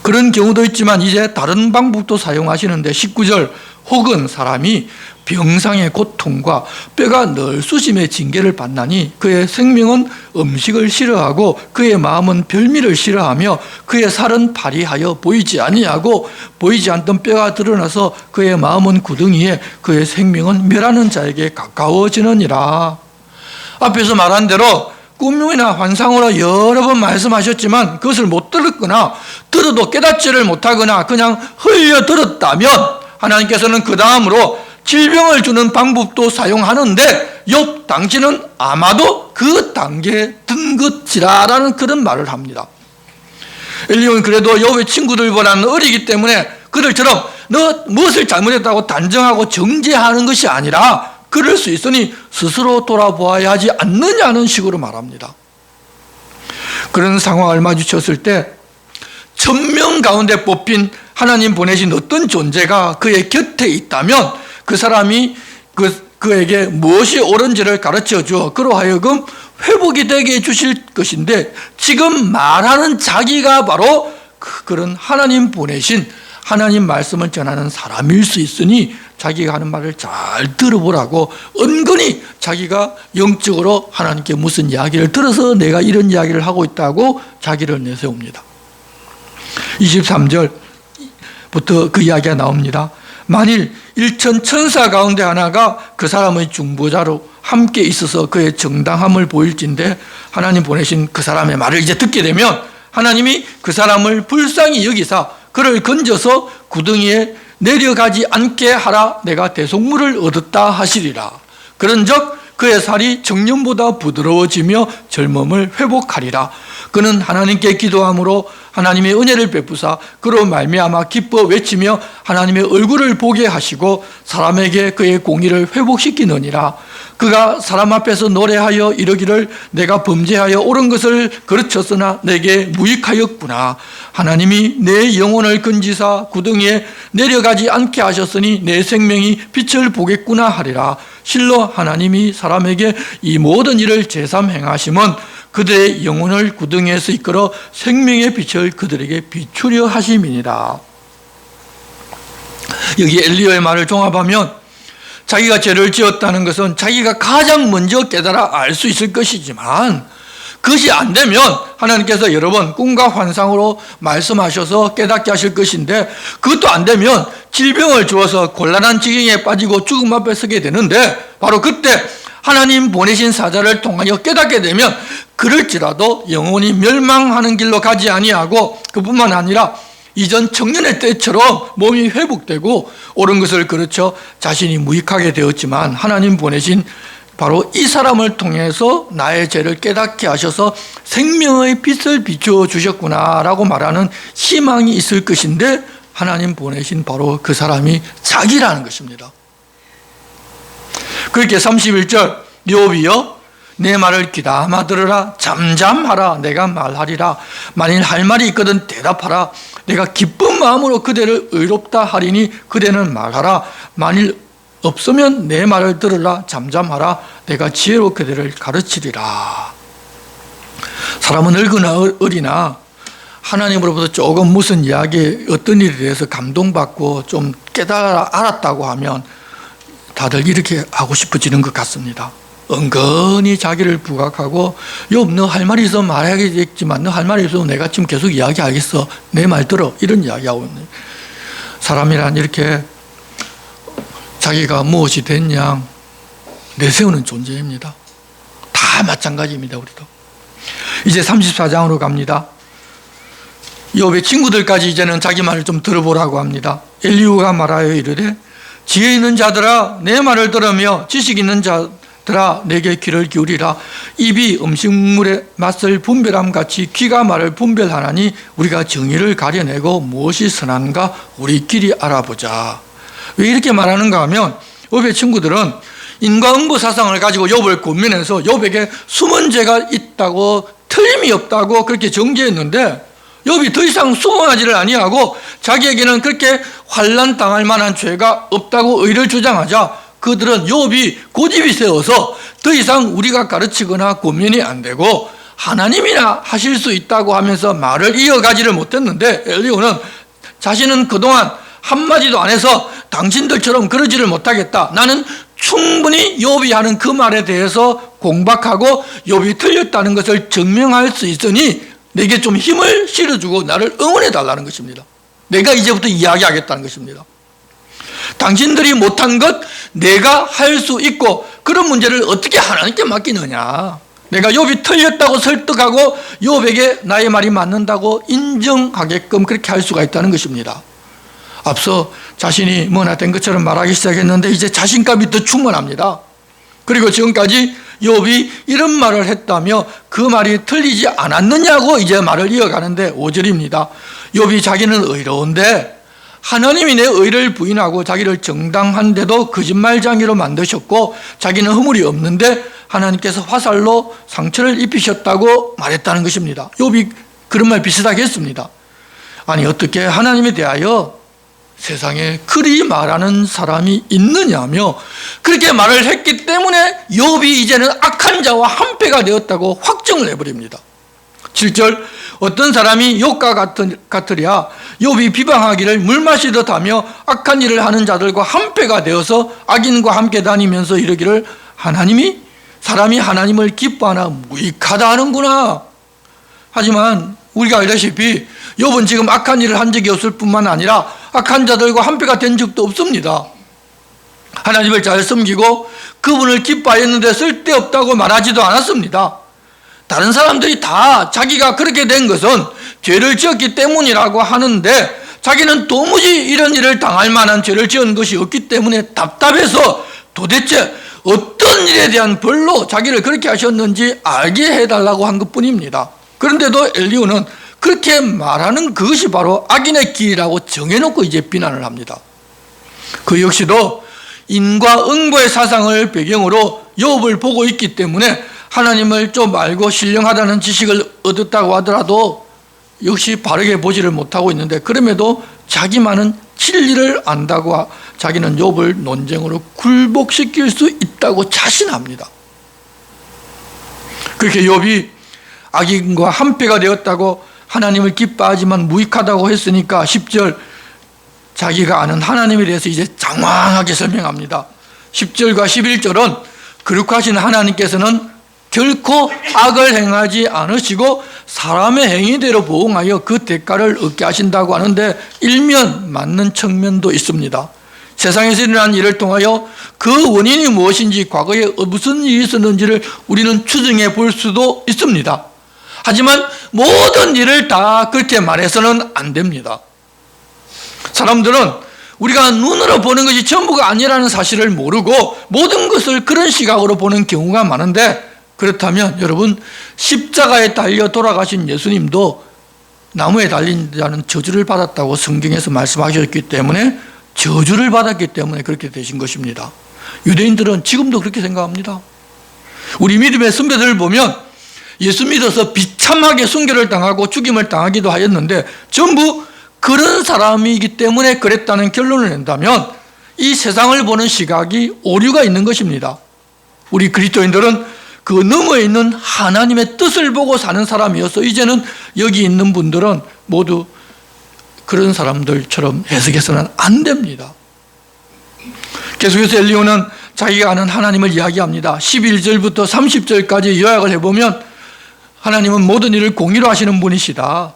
그런 경우도 있지만 이제 다른 방법도 사용하시는데 19절, 혹은 사람이 병상의 고통과 뼈가 널쑤심의 징계를 받나니 그의 생명은 음식을 싫어하고 그의 마음은 별미를 싫어하며 그의 살은 파리하여 보이지 아니하고 보이지 않던 뼈가 드러나서 그의 마음은 구덩이에 그의 생명은 멸하는 자에게 가까워지느니라. 앞에서 말한 대로 꿈이나 환상으로 여러 번 말씀하셨지만 그것을 못 들었거나 들어도 깨닫지를 못하거나 그냥 흘려 들었다면 하나님께서는 그 다음으로 질병을 주는 방법도 사용하는데 욥 당신은 아마도 그 단계에 든 것이라는 그런 말을 합니다. 엘리후는 그래도 욥의 친구들보다는 어리기 때문에 그들처럼 너 무엇을 잘못했다고 단정하고 정죄하는 것이 아니라 그럴 수 있으니 스스로 돌아보아야 하지 않느냐는 식으로 말합니다. 그런 상황을 마주쳤을 때 1000명 가운데 뽑힌 하나님 보내신 어떤 존재가 그의 곁에 있다면 그 사람이 그에게 무엇이 옳은지를 가르쳐 주어 그로 하여금 회복이 되게 해주실 것인데, 지금 말하는 자기가 바로 그런 하나님 보내신 하나님 말씀을 전하는 사람일 수 있으니 자기가 하는 말을 잘 들어보라고 은근히 자기가 영적으로 하나님께 무슨 이야기를 들어서 내가 이런 이야기를 하고 있다고 자기를 내세웁니다. 23절부터 그 이야기가 나옵니다. 만일 1000 천사 가운데 하나가 그 사람의 중보자로 함께 있어서 그의 정당함을 보일진데, 하나님 보내신 그 사람의 말을 이제 듣게 되면 하나님이 그 사람을 불쌍히 여기사 그를 건져서 구덩이에 내려가지 않게 하라. 내가 대속물을 얻었다 하시리라. 그런즉 그의 살이 청년보다 부드러워지며 젊음을 회복하리라. 그는 하나님께 기도함으로 하나님의 은혜를 베푸사 그로 말미암아 기뻐 외치며 하나님의 얼굴을 보게 하시고 사람에게 그의 공의를 회복시키느니라. 그가 사람 앞에서 노래하여 이르기를 내가 범죄하여 옳은 것을 거르쳤으나 내게 무익하였구나. 하나님이 내 영혼을 건지사 구덩이에 내려가지 않게 하셨으니 내 생명이 빛을 보겠구나 하리라. 실로 하나님이 사람에게 이 모든 일을 제삼 행하심은 그들의 영혼을 구덩이에서 이끌어 생명의 빛을 그들에게 비추려 하심이니라. 여기 엘리야의 말을 종합하면 자기가 죄를 지었다는 것은 자기가 가장 먼저 깨달아 알 수 있을 것이지만, 그것이 안 되면 하나님께서 여러 번 꿈과 환상으로 말씀하셔서 깨닫게 하실 것인데, 그것도 안 되면 질병을 주어서 곤란한 지경에 빠지고 죽음 앞에 서게 되는데, 바로 그때 하나님 보내신 사자를 통하여 깨닫게 되면 그럴지라도 영혼이 멸망하는 길로 가지 아니하고, 그뿐만 아니라 이전 청년의 때처럼 몸이 회복되고 옳은 것을 거르쳐 자신이 무익하게 되었지만 하나님 보내신 바로 이 사람을 통해서 나의 죄를 깨닫게 하셔서 생명의 빛을 비추어 주셨구나라고 말하는 희망이 있을 것인데, 하나님 보내신 바로 그 사람이 자기라는 것입니다. 그렇게 31절 욥이여 내 말을 귀담아 들으라. 잠잠하라. 내가 말하리라. 만일 할 말이 있거든 대답하라. 내가 기쁜 마음으로 그대를 의롭다 하리니 그대는 말하라. 만일 없으면 내 말을 들으라. 잠잠하라. 내가 지혜로 그대를 가르치리라. 사람은 늙으나 어리나 하나님으로부터 조금 무슨 이야기, 어떤 일에 대해서 감동받고 좀 깨달아 알았다고 하면 다들 이렇게 하고 싶어지는 것 같습니다. 은근히 자기를 부각하고, 욥 너 할 말이 있어 말해야겠지만 너 할 말이 없으면 내가 지금 계속 이야기하겠어. 내 말 들어. 이런 이야기하고 있는 사람이란 이렇게 자기가 무엇이 됐냐 내세우는 존재입니다. 다 마찬가지입니다. 우리도. 이제 34장으로 갑니다. 욥의 친구들까지 이제는 자기 말을 좀 들어보라고 합니다. 엘리후가 말하여 이르되 지혜 있는 자들아 내 말을 들으며 지식 있는 자들아 내게 귀를 기울이라. 입이 음식물의 맛을 분별함 같이 귀가 말을 분별하나니 우리가 정의를 가려내고 무엇이 선한가 우리끼리 알아보자. 왜 이렇게 말하는가 하면 욥의 친구들은 인과응보 사상을 가지고 욥을 고민해서 욥에게 숨은 죄가 있다고 틀림이 없다고 그렇게 정죄했는데, 욥이 더 이상 숨어나지를 아니하고 자기에게는 그렇게 환난 당할 만한 죄가 없다고 의를 주장하자 그들은 욥이 고집이 세워서 더 이상 우리가 가르치거나 고민이 안 되고 하나님이나 하실 수 있다고 하면서 말을 이어가지를 못했는데, 엘리후는 자신은 그동안 한마디도 안 해서 당신들처럼 그러지를 못하겠다. 나는 충분히 욥이 하는 그 말에 대해서 공박하고 욥이 틀렸다는 것을 증명할 수 있으니 내게 좀 힘을 실어주고 나를 응원해 달라는 것입니다. 내가 이제부터 이야기하겠다는 것입니다. 당신들이 못한 것 내가 할 수 있고, 그런 문제를 어떻게 하나님께 맡기느냐. 내가 욥이 틀렸다고 설득하고 욥에게 나의 말이 맞는다고 인정하게끔 그렇게 할 수가 있다는 것입니다. 앞서 자신이 뭐나 된 것처럼 말하기 시작했는데 이제 자신감이 더 충만합니다. 그리고 지금까지 욥이 이런 말을 했다며 그 말이 틀리지 않았느냐고 이제 말을 이어가는데 5절입니다. 욥이 자기는 의로운데 하나님이 내 의를 부인하고 자기를 정당한데도 거짓말쟁이로 만드셨고 자기는 허물이 없는데 하나님께서 화살로 상처를 입히셨다고 말했다는 것입니다. 욥이 그런 말 비슷하게 했습니다. 아니 어떻게 하나님에 대하여 세상에 그리 말하는 사람이 있느냐며 그렇게 말을 했기 때문에 욥이 이제는 악한 자와 한패가 되었다고 확정을 해버립니다. 7절 어떤 사람이 욥과 같으랴 욥이 비방하기를 물 마시듯 하며 악한 일을 하는 자들과 한패가 되어서 악인과 함께 다니면서 이르기를 사람이 하나님을 기뻐하나 무익하다 하는구나. 하지만 우리가 알다시피 욥은 지금 악한 일을 한 적이 없을 뿐만 아니라 악한 자들과 한패가 된 적도 없습니다. 하나님을 잘 섬기고 그분을 기뻐하였는데 쓸데없다고 말하지도 않았습니다. 다른 사람들이 다 자기가 그렇게 된 것은 죄를 지었기 때문이라고 하는데 자기는 도무지 이런 일을 당할 만한 죄를 지은 것이 없기 때문에 답답해서 도대체 어떤 일에 대한 벌로 자기를 그렇게 하셨는지 알게 해달라고 한 것뿐입니다. 그런데도 엘리후는 그렇게 말하는 그것이 바로 악인의 길이라고 정해놓고 이제 비난을 합니다. 그 역시도 인과 응보의 사상을 배경으로 욥을 보고 있기 때문에 하나님을 좀 알고 신령하다는 지식을 얻었다고 하더라도 역시 바르게 보지를 못하고 있는데 그럼에도 자기만은 진리를 안다고 자기는 욥을 논쟁으로 굴복시킬 수 있다고 자신합니다. 그렇게 욥이 악인과 한패가 되었다고 하나님을 기뻐하지만 무익하다고 했으니까 10절 자기가 아는 하나님에 대해서 이제 장황하게 설명합니다. 10절과 11절은 거룩하신 하나님께서는 결코 악을 행하지 않으시고 사람의 행위대로 보응하여 그 대가를 얻게 하신다고 하는데 일면 맞는 측면도 있습니다. 세상에서 일어난 일을 통하여 그 원인이 무엇인지 과거에 무슨 일이 있었는지를 우리는 추정해 볼 수도 있습니다. 하지만 모든 일을 다 그렇게 말해서는 안 됩니다. 사람들은 우리가 눈으로 보는 것이 전부가 아니라는 사실을 모르고 모든 것을 그런 시각으로 보는 경우가 많은데 그렇다면 여러분 십자가에 달려 돌아가신 예수님도 나무에 달린 자는 저주를 받았다고 성경에서 말씀하셨기 때문에 저주를 받았기 때문에 그렇게 되신 것입니다. 유대인들은 지금도 그렇게 생각합니다. 우리 믿음의 선배들을 보면 예수 믿어서 비참하게 순교를 당하고 죽임을 당하기도 하였는데 전부 그런 사람이기 때문에 그랬다는 결론을 낸다면 이 세상을 보는 시각이 오류가 있는 것입니다. 우리 그리스도인들은 그 너머에 있는 하나님의 뜻을 보고 사는 사람이어서 이제는 여기 있는 분들은 모두 그런 사람들처럼 해석해서는 안 됩니다. 계속해서 엘리후는 자기가 아는 하나님을 이야기합니다. 11절부터 30절까지 요약을 해보면 하나님은 모든 일을 공의로 하시는 분이시다.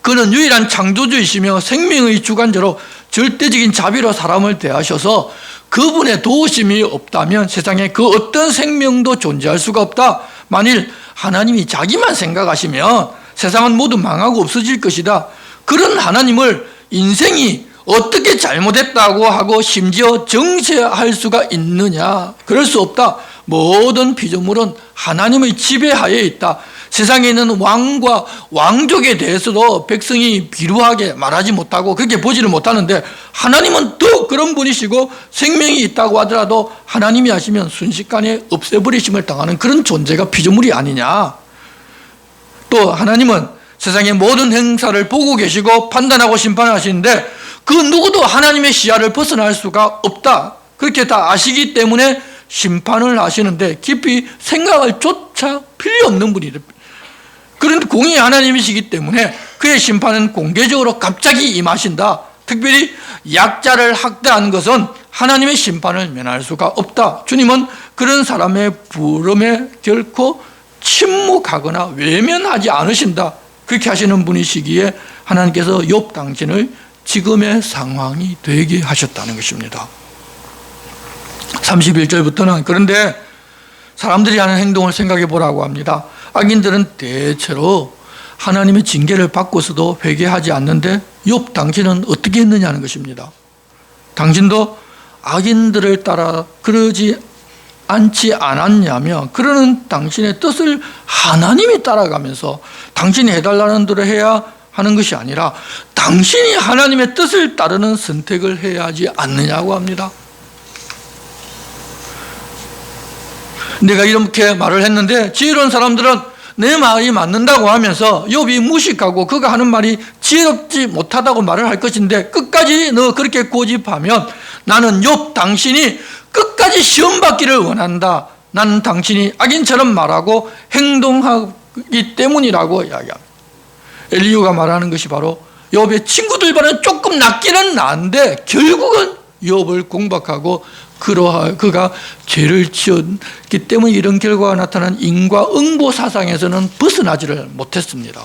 그는 유일한 창조주이시며 생명의 주관자로 절대적인 자비로 사람을 대하셔서 그분의 도우심이 없다면 세상에 그 어떤 생명도 존재할 수가 없다. 만일 하나님이 자기만 생각하시면 세상은 모두 망하고 없어질 것이다. 그런 하나님을 인생이 어떻게 잘못했다고 하고 심지어 정죄할 수가 있느냐? 그럴 수 없다. 모든 피조물은 하나님의 지배하에 있다. 세상에 있는 왕과 왕족에 대해서도 백성이 비루하게 말하지 못하고 그렇게 보지를 못하는데 하나님은 또 그런 분이시고 생명이 있다고 하더라도 하나님이 하시면 순식간에 없애버리심을 당하는 그런 존재가 피조물이 아니냐. 또 하나님은 세상의 모든 행사를 보고 계시고 판단하고 심판하시는데 그 누구도 하나님의 시야를 벗어날 수가 없다. 그렇게 다 아시기 때문에 심판을 하시는데 깊이 생각할 조차 필요 없는 분이다. 그런데 공의의 하나님이시기 때문에 그의 심판은 공개적으로 갑자기 임하신다. 특별히 약자를 학대한 것은 하나님의 심판을 면할 수가 없다. 주님은 그런 사람의 부름에 결코 침묵하거나 외면하지 않으신다. 그렇게 하시는 분이시기에 하나님께서 욥 당신을 지금의 상황이 되게 하셨다는 것입니다. 31절부터는 그런데 사람들이 하는 행동을 생각해 보라고 합니다. 악인들은 대체로 하나님의 징계를 받고서도 회개하지 않는데 욥 당신은 어떻게 했느냐는 것입니다. 당신도 악인들을 따라 그러지 않지 않았냐며 그러는 당신의 뜻을 하나님이 따라가면서 당신이 해달라는 대로 해야 하는 것이 아니라 당신이 하나님의 뜻을 따르는 선택을 해야 하지 않느냐고 합니다. 내가 이렇게 말을 했는데 지혜로운 사람들은 내 말이 맞는다고 하면서 욥이 무식하고 그가 하는 말이 지혜롭지 못하다고 말을 할 것인데, 끝까지 너 그렇게 고집하면 나는 욥 당신이 끝까지 시험 받기를 원한다. 나는 당신이 악인처럼 말하고 행동하기 때문이라고 이야기합니다. 엘리후가 말하는 것이 바로 욥의 친구들보다는 조금 낫기는 나은데 결국은 욥을 공박하고 그가 죄를 지었기 때문에 이런 결과가 나타난 인과응보 사상에서는 벗어나지를 못했습니다.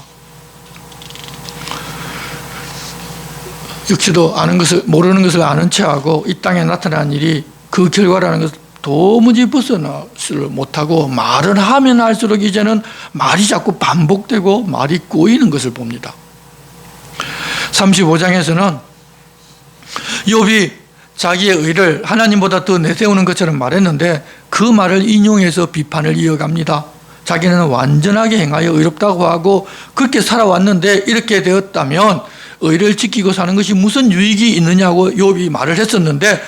역시도 아는 것을, 모르는 것을 아는 체하고 이 땅에 나타난 일이 그 결과라는 것을 도무지 벗어나지를 못하고 말을 하면 할수록 이제는 말이 자꾸 반복되고 말이 꼬이는 것을 봅니다. 35장에서는 욥이 자기의 의를 하나님보다 더 내세우는 것처럼 말했는데 그 말을 인용해서 비판을 이어갑니다. 자기는 완전하게 행하여 의롭다고 하고 그렇게 살아왔는데 이렇게 되었다면 의를 지키고 사는 것이 무슨 유익이 있느냐고 욥이 말을 했었는데,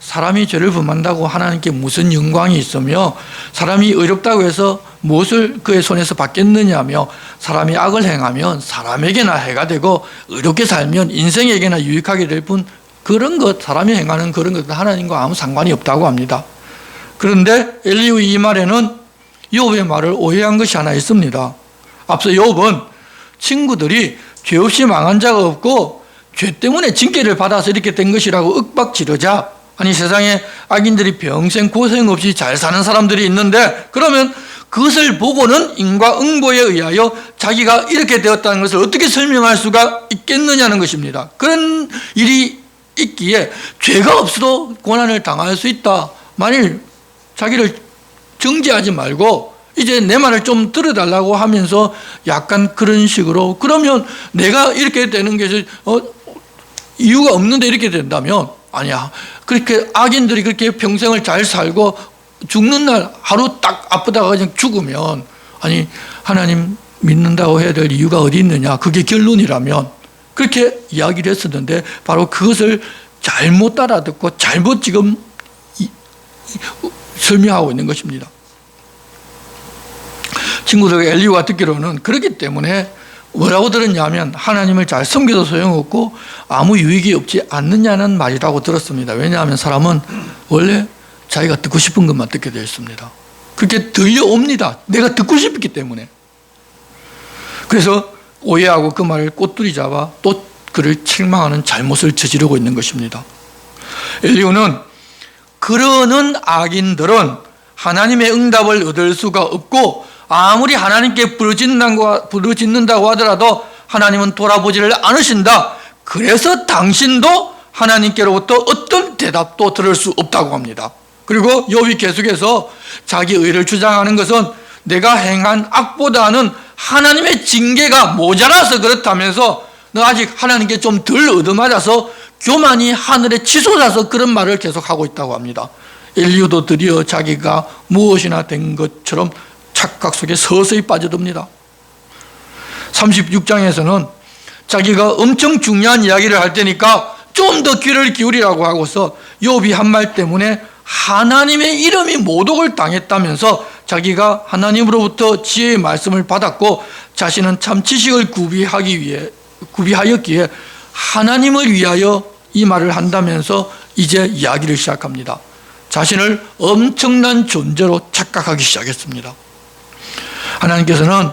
사람이 죄를 범한다고 하나님께 무슨 영광이 있으며 사람이 의롭다고 해서 무엇을 그의 손에서 받겠느냐며, 사람이 악을 행하면 사람에게나 해가 되고 의롭게 살면 인생에게나 유익하게 될 뿐 그런 것, 사람이 행하는 그런 것은 하나님과 아무 상관이 없다고 합니다. 그런데 엘리후의 이 말에는 욥의 말을 오해한 것이 하나 있습니다. 앞서 욥은 친구들이 죄 없이 망한 자가 없고 죄 때문에 징계를 받아서 이렇게 된 것이라고 윽박지르자, 아니 세상에 악인들이 평생 고생 없이 잘 사는 사람들이 있는데 그러면 그것을 보고는 인과응보에 의하여 자기가 이렇게 되었다는 것을 어떻게 설명할 수가 있겠느냐는 것입니다. 그런 일이 있기에 죄가 없어도 고난을 당할 수 있다. 만일 자기를 정죄하지 말고 이제 내 말을 좀 들어달라고 하면서 약간 그런 식으로, 그러면 내가 이렇게 되는 게 이유가 없는데 이렇게 된다면, 아니야, 그렇게 악인들이 그렇게 평생을 잘 살고 죽는 날 하루 딱 아프다가 그냥 죽으면, 아니 하나님 믿는다고 해야 될 이유가 어디 있느냐, 그게 결론이라면 그렇게 이야기를 했었는데 바로 그것을 잘못 알아듣고 잘못 지금 설명하고 있는 것입니다. 친구들 엘리후가 듣기로는 그렇기 때문에 뭐라고 들었냐면 하나님을 잘 섬겨도 소용없고 아무 유익이 없지 않느냐는 말이라고 들었습니다. 왜냐하면 사람은 원래 자기가 듣고 싶은 것만 듣게 되어 있습니다. 그렇게 들려옵니다. 내가 듣고 싶기 때문에. 그래서 오해하고 그 말을 꼬투리 잡아 또 그를 책망하는 잘못을 저지르고 있는 것입니다. 엘리후는 그러는 악인들은 하나님의 응답을 얻을 수가 없고 아무리 하나님께 부르짖는다고 하더라도 하나님은 돌아보지를 않으신다. 그래서 당신도 하나님께로부터 어떤 대답도 들을 수 없다고 합니다. 그리고 욥이 계속해서 자기 의를 주장하는 것은 내가 행한 악보다는 하나님의 징계가 모자라서 그렇다면서 너 아직 하나님께 좀 덜 얻어맞아서 교만이 하늘에 치솟아서 그런 말을 계속하고 있다고 합니다. 엘리후도 드디어 자기가 무엇이나 된 것처럼 착각 속에 서서히 빠져듭니다. 36장에서는 자기가 엄청 중요한 이야기를 할 테니까 좀 더 귀를 기울이라고 하고서 욥이 한 말 때문에 하나님의 이름이 모독을 당했다면서 자기가 하나님으로부터 지혜의 말씀을 받았고 자신은 참 지식을 구비하였기에 하나님을 위하여 이 말을 한다면서 이제 이야기를 시작합니다. 자신을 엄청난 존재로 착각하기 시작했습니다. 하나님께서는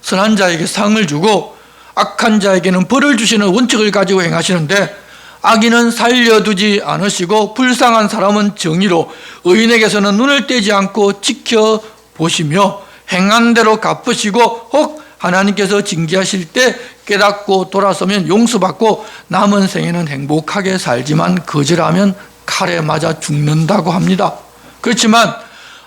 선한 자에게 상을 주고 악한 자에게는 벌을 주시는 원칙을 가지고 행하시는데 악인은 살려두지 않으시고 불쌍한 사람은 정의로 의인에게서는 눈을 떼지 않고 지켜보시며 행한 대로 갚으시고 혹 하나님께서 징계하실 때 깨닫고 돌아서면 용서받고 남은 생에는 행복하게 살지만 거절하면 칼에 맞아 죽는다고 합니다. 그렇지만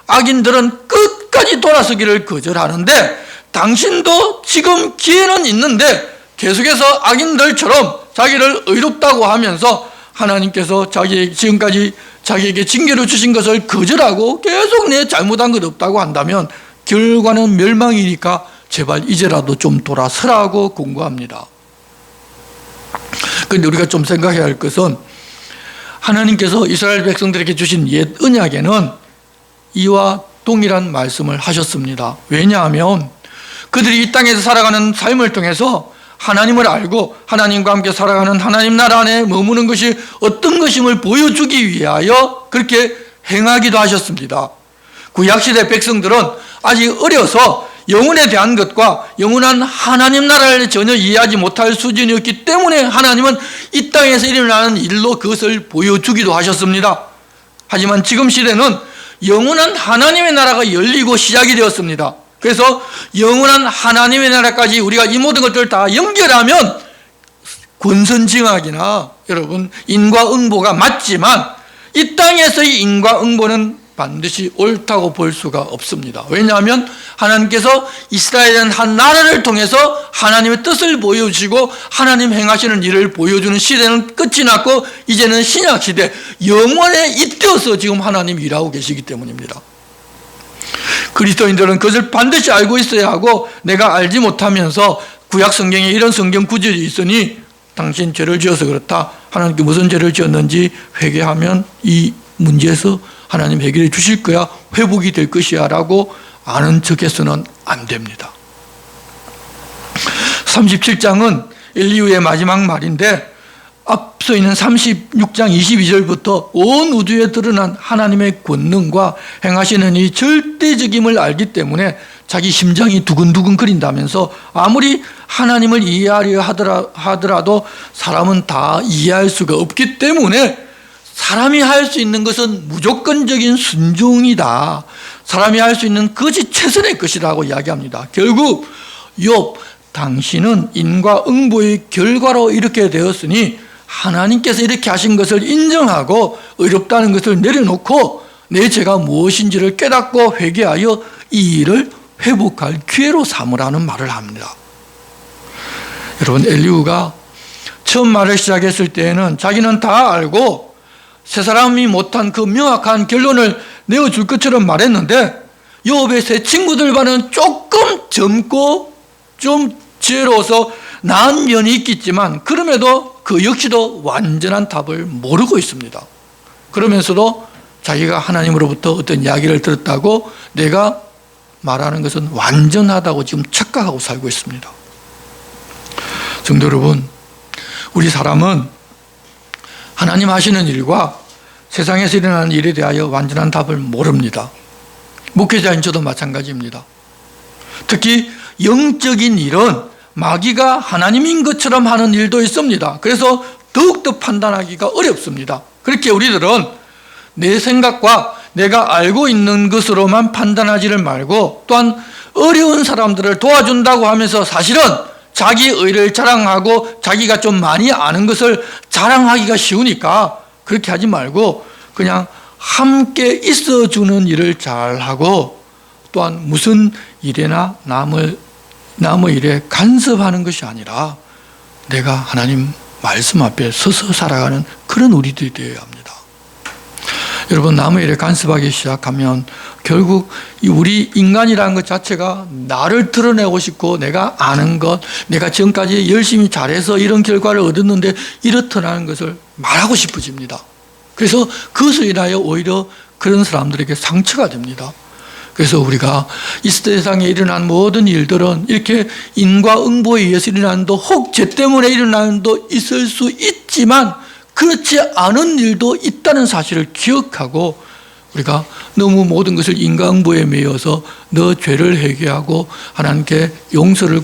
악인들은 끝까지 돌아서기를 거절하는데 당신도 지금 기회는 있는데 계속해서 악인들처럼 자기를 의롭다고 하면서 하나님께서 지금까지 자기에게 징계를 주신 것을 거절하고 계속 내 잘못한 것 없다고 한다면 결과는 멸망이니까 제발 이제라도 좀 돌아서라고 권고합니다. 그런데 우리가 좀 생각해야 할 것은 하나님께서 이스라엘 백성들에게 주신 옛 언약에는 이와 동일한 말씀을 하셨습니다. 왜냐하면 그들이 이 땅에서 살아가는 삶을 통해서 하나님을 알고 하나님과 함께 살아가는 하나님 나라 안에 머무는 것이 어떤 것임을 보여주기 위하여 그렇게 행하기도 하셨습니다. 구약시대 백성들은 아직 어려서 영혼에 대한 것과 영원한 하나님 나라를 전혀 이해하지 못할 수준이었기 때문에 하나님은 이 땅에서 일어나는 일로 그것을 보여주기도 하셨습니다. 하지만 지금 시대는 영원한 하나님의 나라가 열리고 시작이 되었습니다. 그래서 영원한 하나님의 나라까지 우리가 이 모든 것들을 다 연결하면 권선징악이나 여러분 인과응보가 맞지만 이 땅에서의 인과응보는 반드시 옳다고 볼 수가 없습니다. 왜냐하면 하나님께서 이스라엘은 한 나라를 통해서 하나님의 뜻을 보여주시고 하나님 행하시는 일을 보여주는 시대는 끝이 났고 이제는 신약시대 영원에 잇대어서 지금 하나님이 일하고 계시기 때문입니다. 그리스도인들은 그것을 반드시 알고 있어야 하고 내가 알지 못하면서 구약 성경에 이런 성경 구절이 있으니 당신 죄를 지어서 그렇다. 하나님께 무슨 죄를 지었는지 회개하면 이 문제에서 하나님 해결해 주실 거야. 회복이 될 것이야 라고 아는 척해서는 안 됩니다. 37장은 엘리후의 마지막 말인데 앞서 있는 36장 22절부터 온 우주에 드러난 하나님의 권능과 행하시는 이 절대적임을 알기 때문에 자기 심장이 두근두근 거린다면서 아무리 하나님을 이해하려 하더라도 사람은 다 이해할 수가 없기 때문에 사람이 할 수 있는 것은 무조건적인 순종이다. 사람이 할 수 있는 그것이 최선의 것이라고 이야기합니다. 결국 욥 당신은 인과응보의 결과로 이렇게 되었으니 하나님께서 이렇게 하신 것을 인정하고 의롭다는 것을 내려놓고 내 죄가 무엇인지를 깨닫고 회개하여 이 일을 회복할 기회로 삼으라는 말을 합니다. 여러분 엘리후가 처음 말을 시작했을 때에는 자기는 다 알고 세 사람이 못한 그 명확한 결론을 내어줄 것처럼 말했는데 욥의 세 친구들과는 조금 젊고 좀 지혜로워서 나은 면이 있겠지만 그럼에도 그 역시도 완전한 답을 모르고 있습니다. 그러면서도 자기가 하나님으로부터 어떤 이야기를 들었다고 내가 말하는 것은 완전하다고 지금 착각하고 살고 있습니다. 성도 여러분, 우리 사람은 하나님 하시는 일과 세상에서 일어나는 일에 대하여 완전한 답을 모릅니다. 목회자인 저도 마찬가지입니다. 특히 영적인 일은 마귀가 하나님인 것처럼 하는 일도 있습니다. 그래서 더욱더 판단하기가 어렵습니다. 그렇게 우리들은 내 생각과 내가 알고 있는 것으로만 판단하지를 말고 또한 어려운 사람들을 도와준다고 하면서 사실은 자기 의를 자랑하고 자기가 좀 많이 아는 것을 자랑하기가 쉬우니까 그렇게 하지 말고 그냥 함께 있어주는 일을 잘하고 또한 무슨 일에나 남의 일에 간섭하는 것이 아니라 내가 하나님 말씀 앞에 서서 살아가는 그런 우리들이 되어야 합니다. 여러분 남의 일에 간섭하기 시작하면 결국 우리 인간이라는 것 자체가 나를 드러내고 싶고 내가 아는 것, 내가 지금까지 열심히 잘해서 이런 결과를 얻었는데 이렇더라는 것을 말하고 싶어집니다. 그래서 그것을 인하여 오히려 그런 사람들에게 상처가 됩니다. 그래서 우리가 이 세상에 일어난 모든 일들은 이렇게 인과응보에 의해서 일어나는 도 혹 죄 때문에 일어나는 도 있을 수 있지만 그렇지 않은 일도 있다는 사실을 기억하고 우리가 너무 모든 것을 인과응보에 매여서 너 죄를 회개하고 하나님께 용서를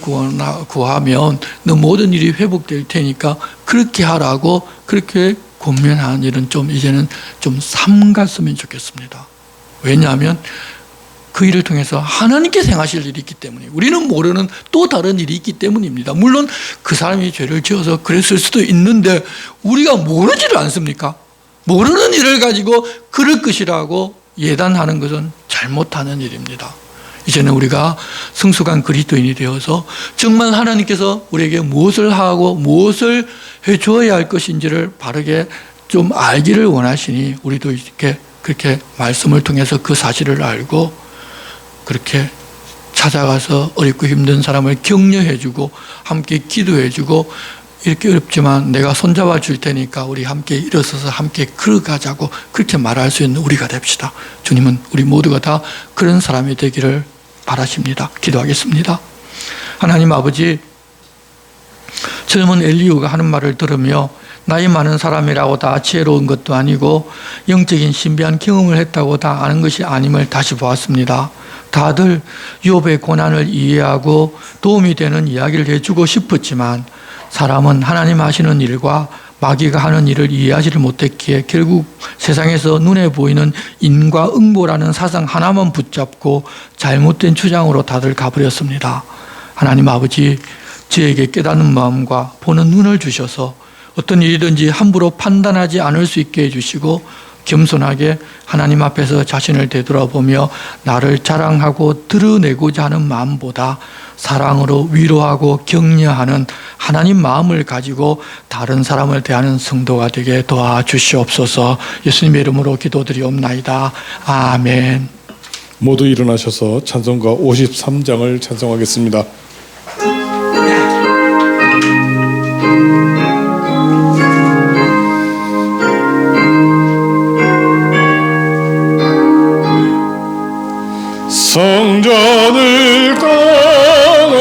구하면 너 모든 일이 회복될 테니까 그렇게 하라고 그렇게 권면하는 일은 좀 이제는 좀 삼갔으면 좋겠습니다. 왜냐하면 그 일을 통해서 하나님께서 행하실 일이 있기 때문에 우리는 모르는 또 다른 일이 있기 때문입니다. 물론 그 사람이 죄를 지어서 그랬을 수도 있는데 우리가 모르지를 않습니까? 모르는 일을 가지고 그럴 것이라고 예단하는 것은 잘못하는 일입니다. 이제는 우리가 성숙한 그리스도인이 되어서 정말 하나님께서 우리에게 무엇을 하고 무엇을 해주어야 할 것인지를 바르게 좀 알기를 원하시니 우리도 이렇게 그렇게 말씀을 통해서 그 사실을 알고 그렇게 찾아가서 어렵고 힘든 사람을 격려해주고 함께 기도해주고 이렇게 어렵지만 내가 손잡아 줄 테니까 우리 함께 일어서서 함께 걸어가자고 그렇게 말할 수 있는 우리가 됩시다. 주님은 우리 모두가 다 그런 사람이 되기를 바라십니다. 기도하겠습니다. 하나님 아버지, 젊은 엘리후가 하는 말을 들으며 나이 많은 사람이라고 다 지혜로운 것도 아니고 영적인 신비한 경험을 했다고 다 아는 것이 아님을 다시 보았습니다. 다들 욥의 고난을 이해하고 도움이 되는 이야기를 해주고 싶었지만 사람은 하나님 하시는 일과 마귀가 하는 일을 이해하지를 못했기에 결국 세상에서 눈에 보이는 인과응보라는 사상 하나만 붙잡고 잘못된 주장으로 다들 가버렸습니다. 하나님 아버지, 저에게 깨닫는 마음과 보는 눈을 주셔서 어떤 일이든지 함부로 판단하지 않을 수 있게 해주시고 겸손하게 하나님 앞에서 자신을 되돌아보며 나를 자랑하고 드러내고자 하는 마음보다 사랑으로 위로하고 격려하는 하나님 마음을 가지고 다른 사람을 대하는 성도가 되게 도와주시옵소서. 예수님의 이름으로 기도드리옵나이다. 아멘. 모두 일어나셔서 찬송가 53장을 찬송하겠습니다. 성전을 떠나가기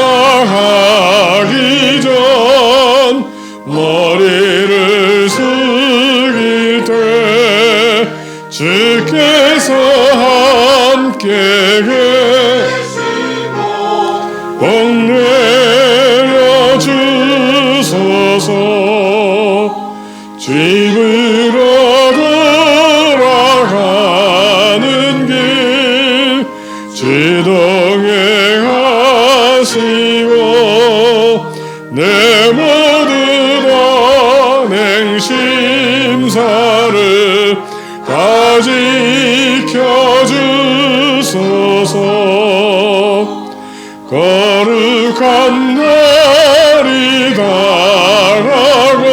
전 머리를 숙일 때 주께서 함께 계시고 복 내려 주소서. 집으로 돌아가는 길 지동에 하시고 내 모든 언행심사를 다 지켜주소서. 거룩한 날이 다가고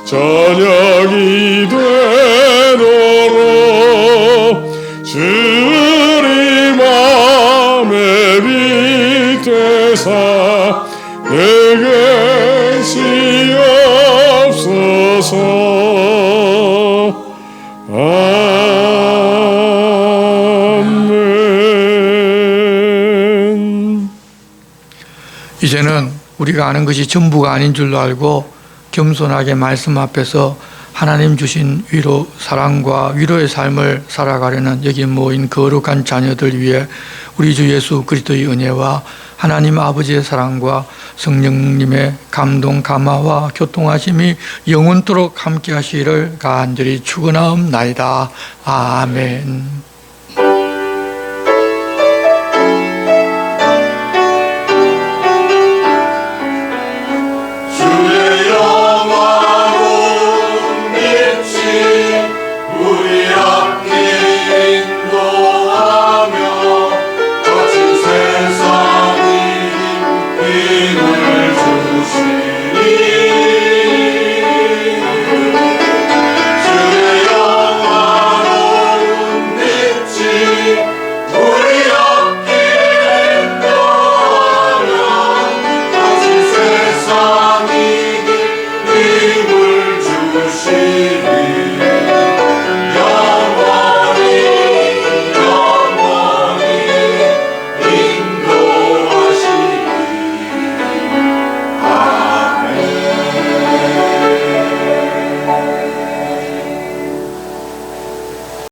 저녁이 되도록 주님 맘에 빛되사 내게 시옵소서. 아멘. 이제는 우리가 아는 것이 전부가 아닌 줄로 알고 겸손하게 말씀 앞에서 하나님 주신 위로, 사랑과 위로의 삶을 살아가려는 여기 모인 거룩한 자녀들 위해 우리 주 예수 그리스도의 은혜와 하나님 아버지의 사랑과 성령님의 감동, 감화와 교통하심이 영원토록 함께 하시기를 간절히 축원하옵나이다. 아멘.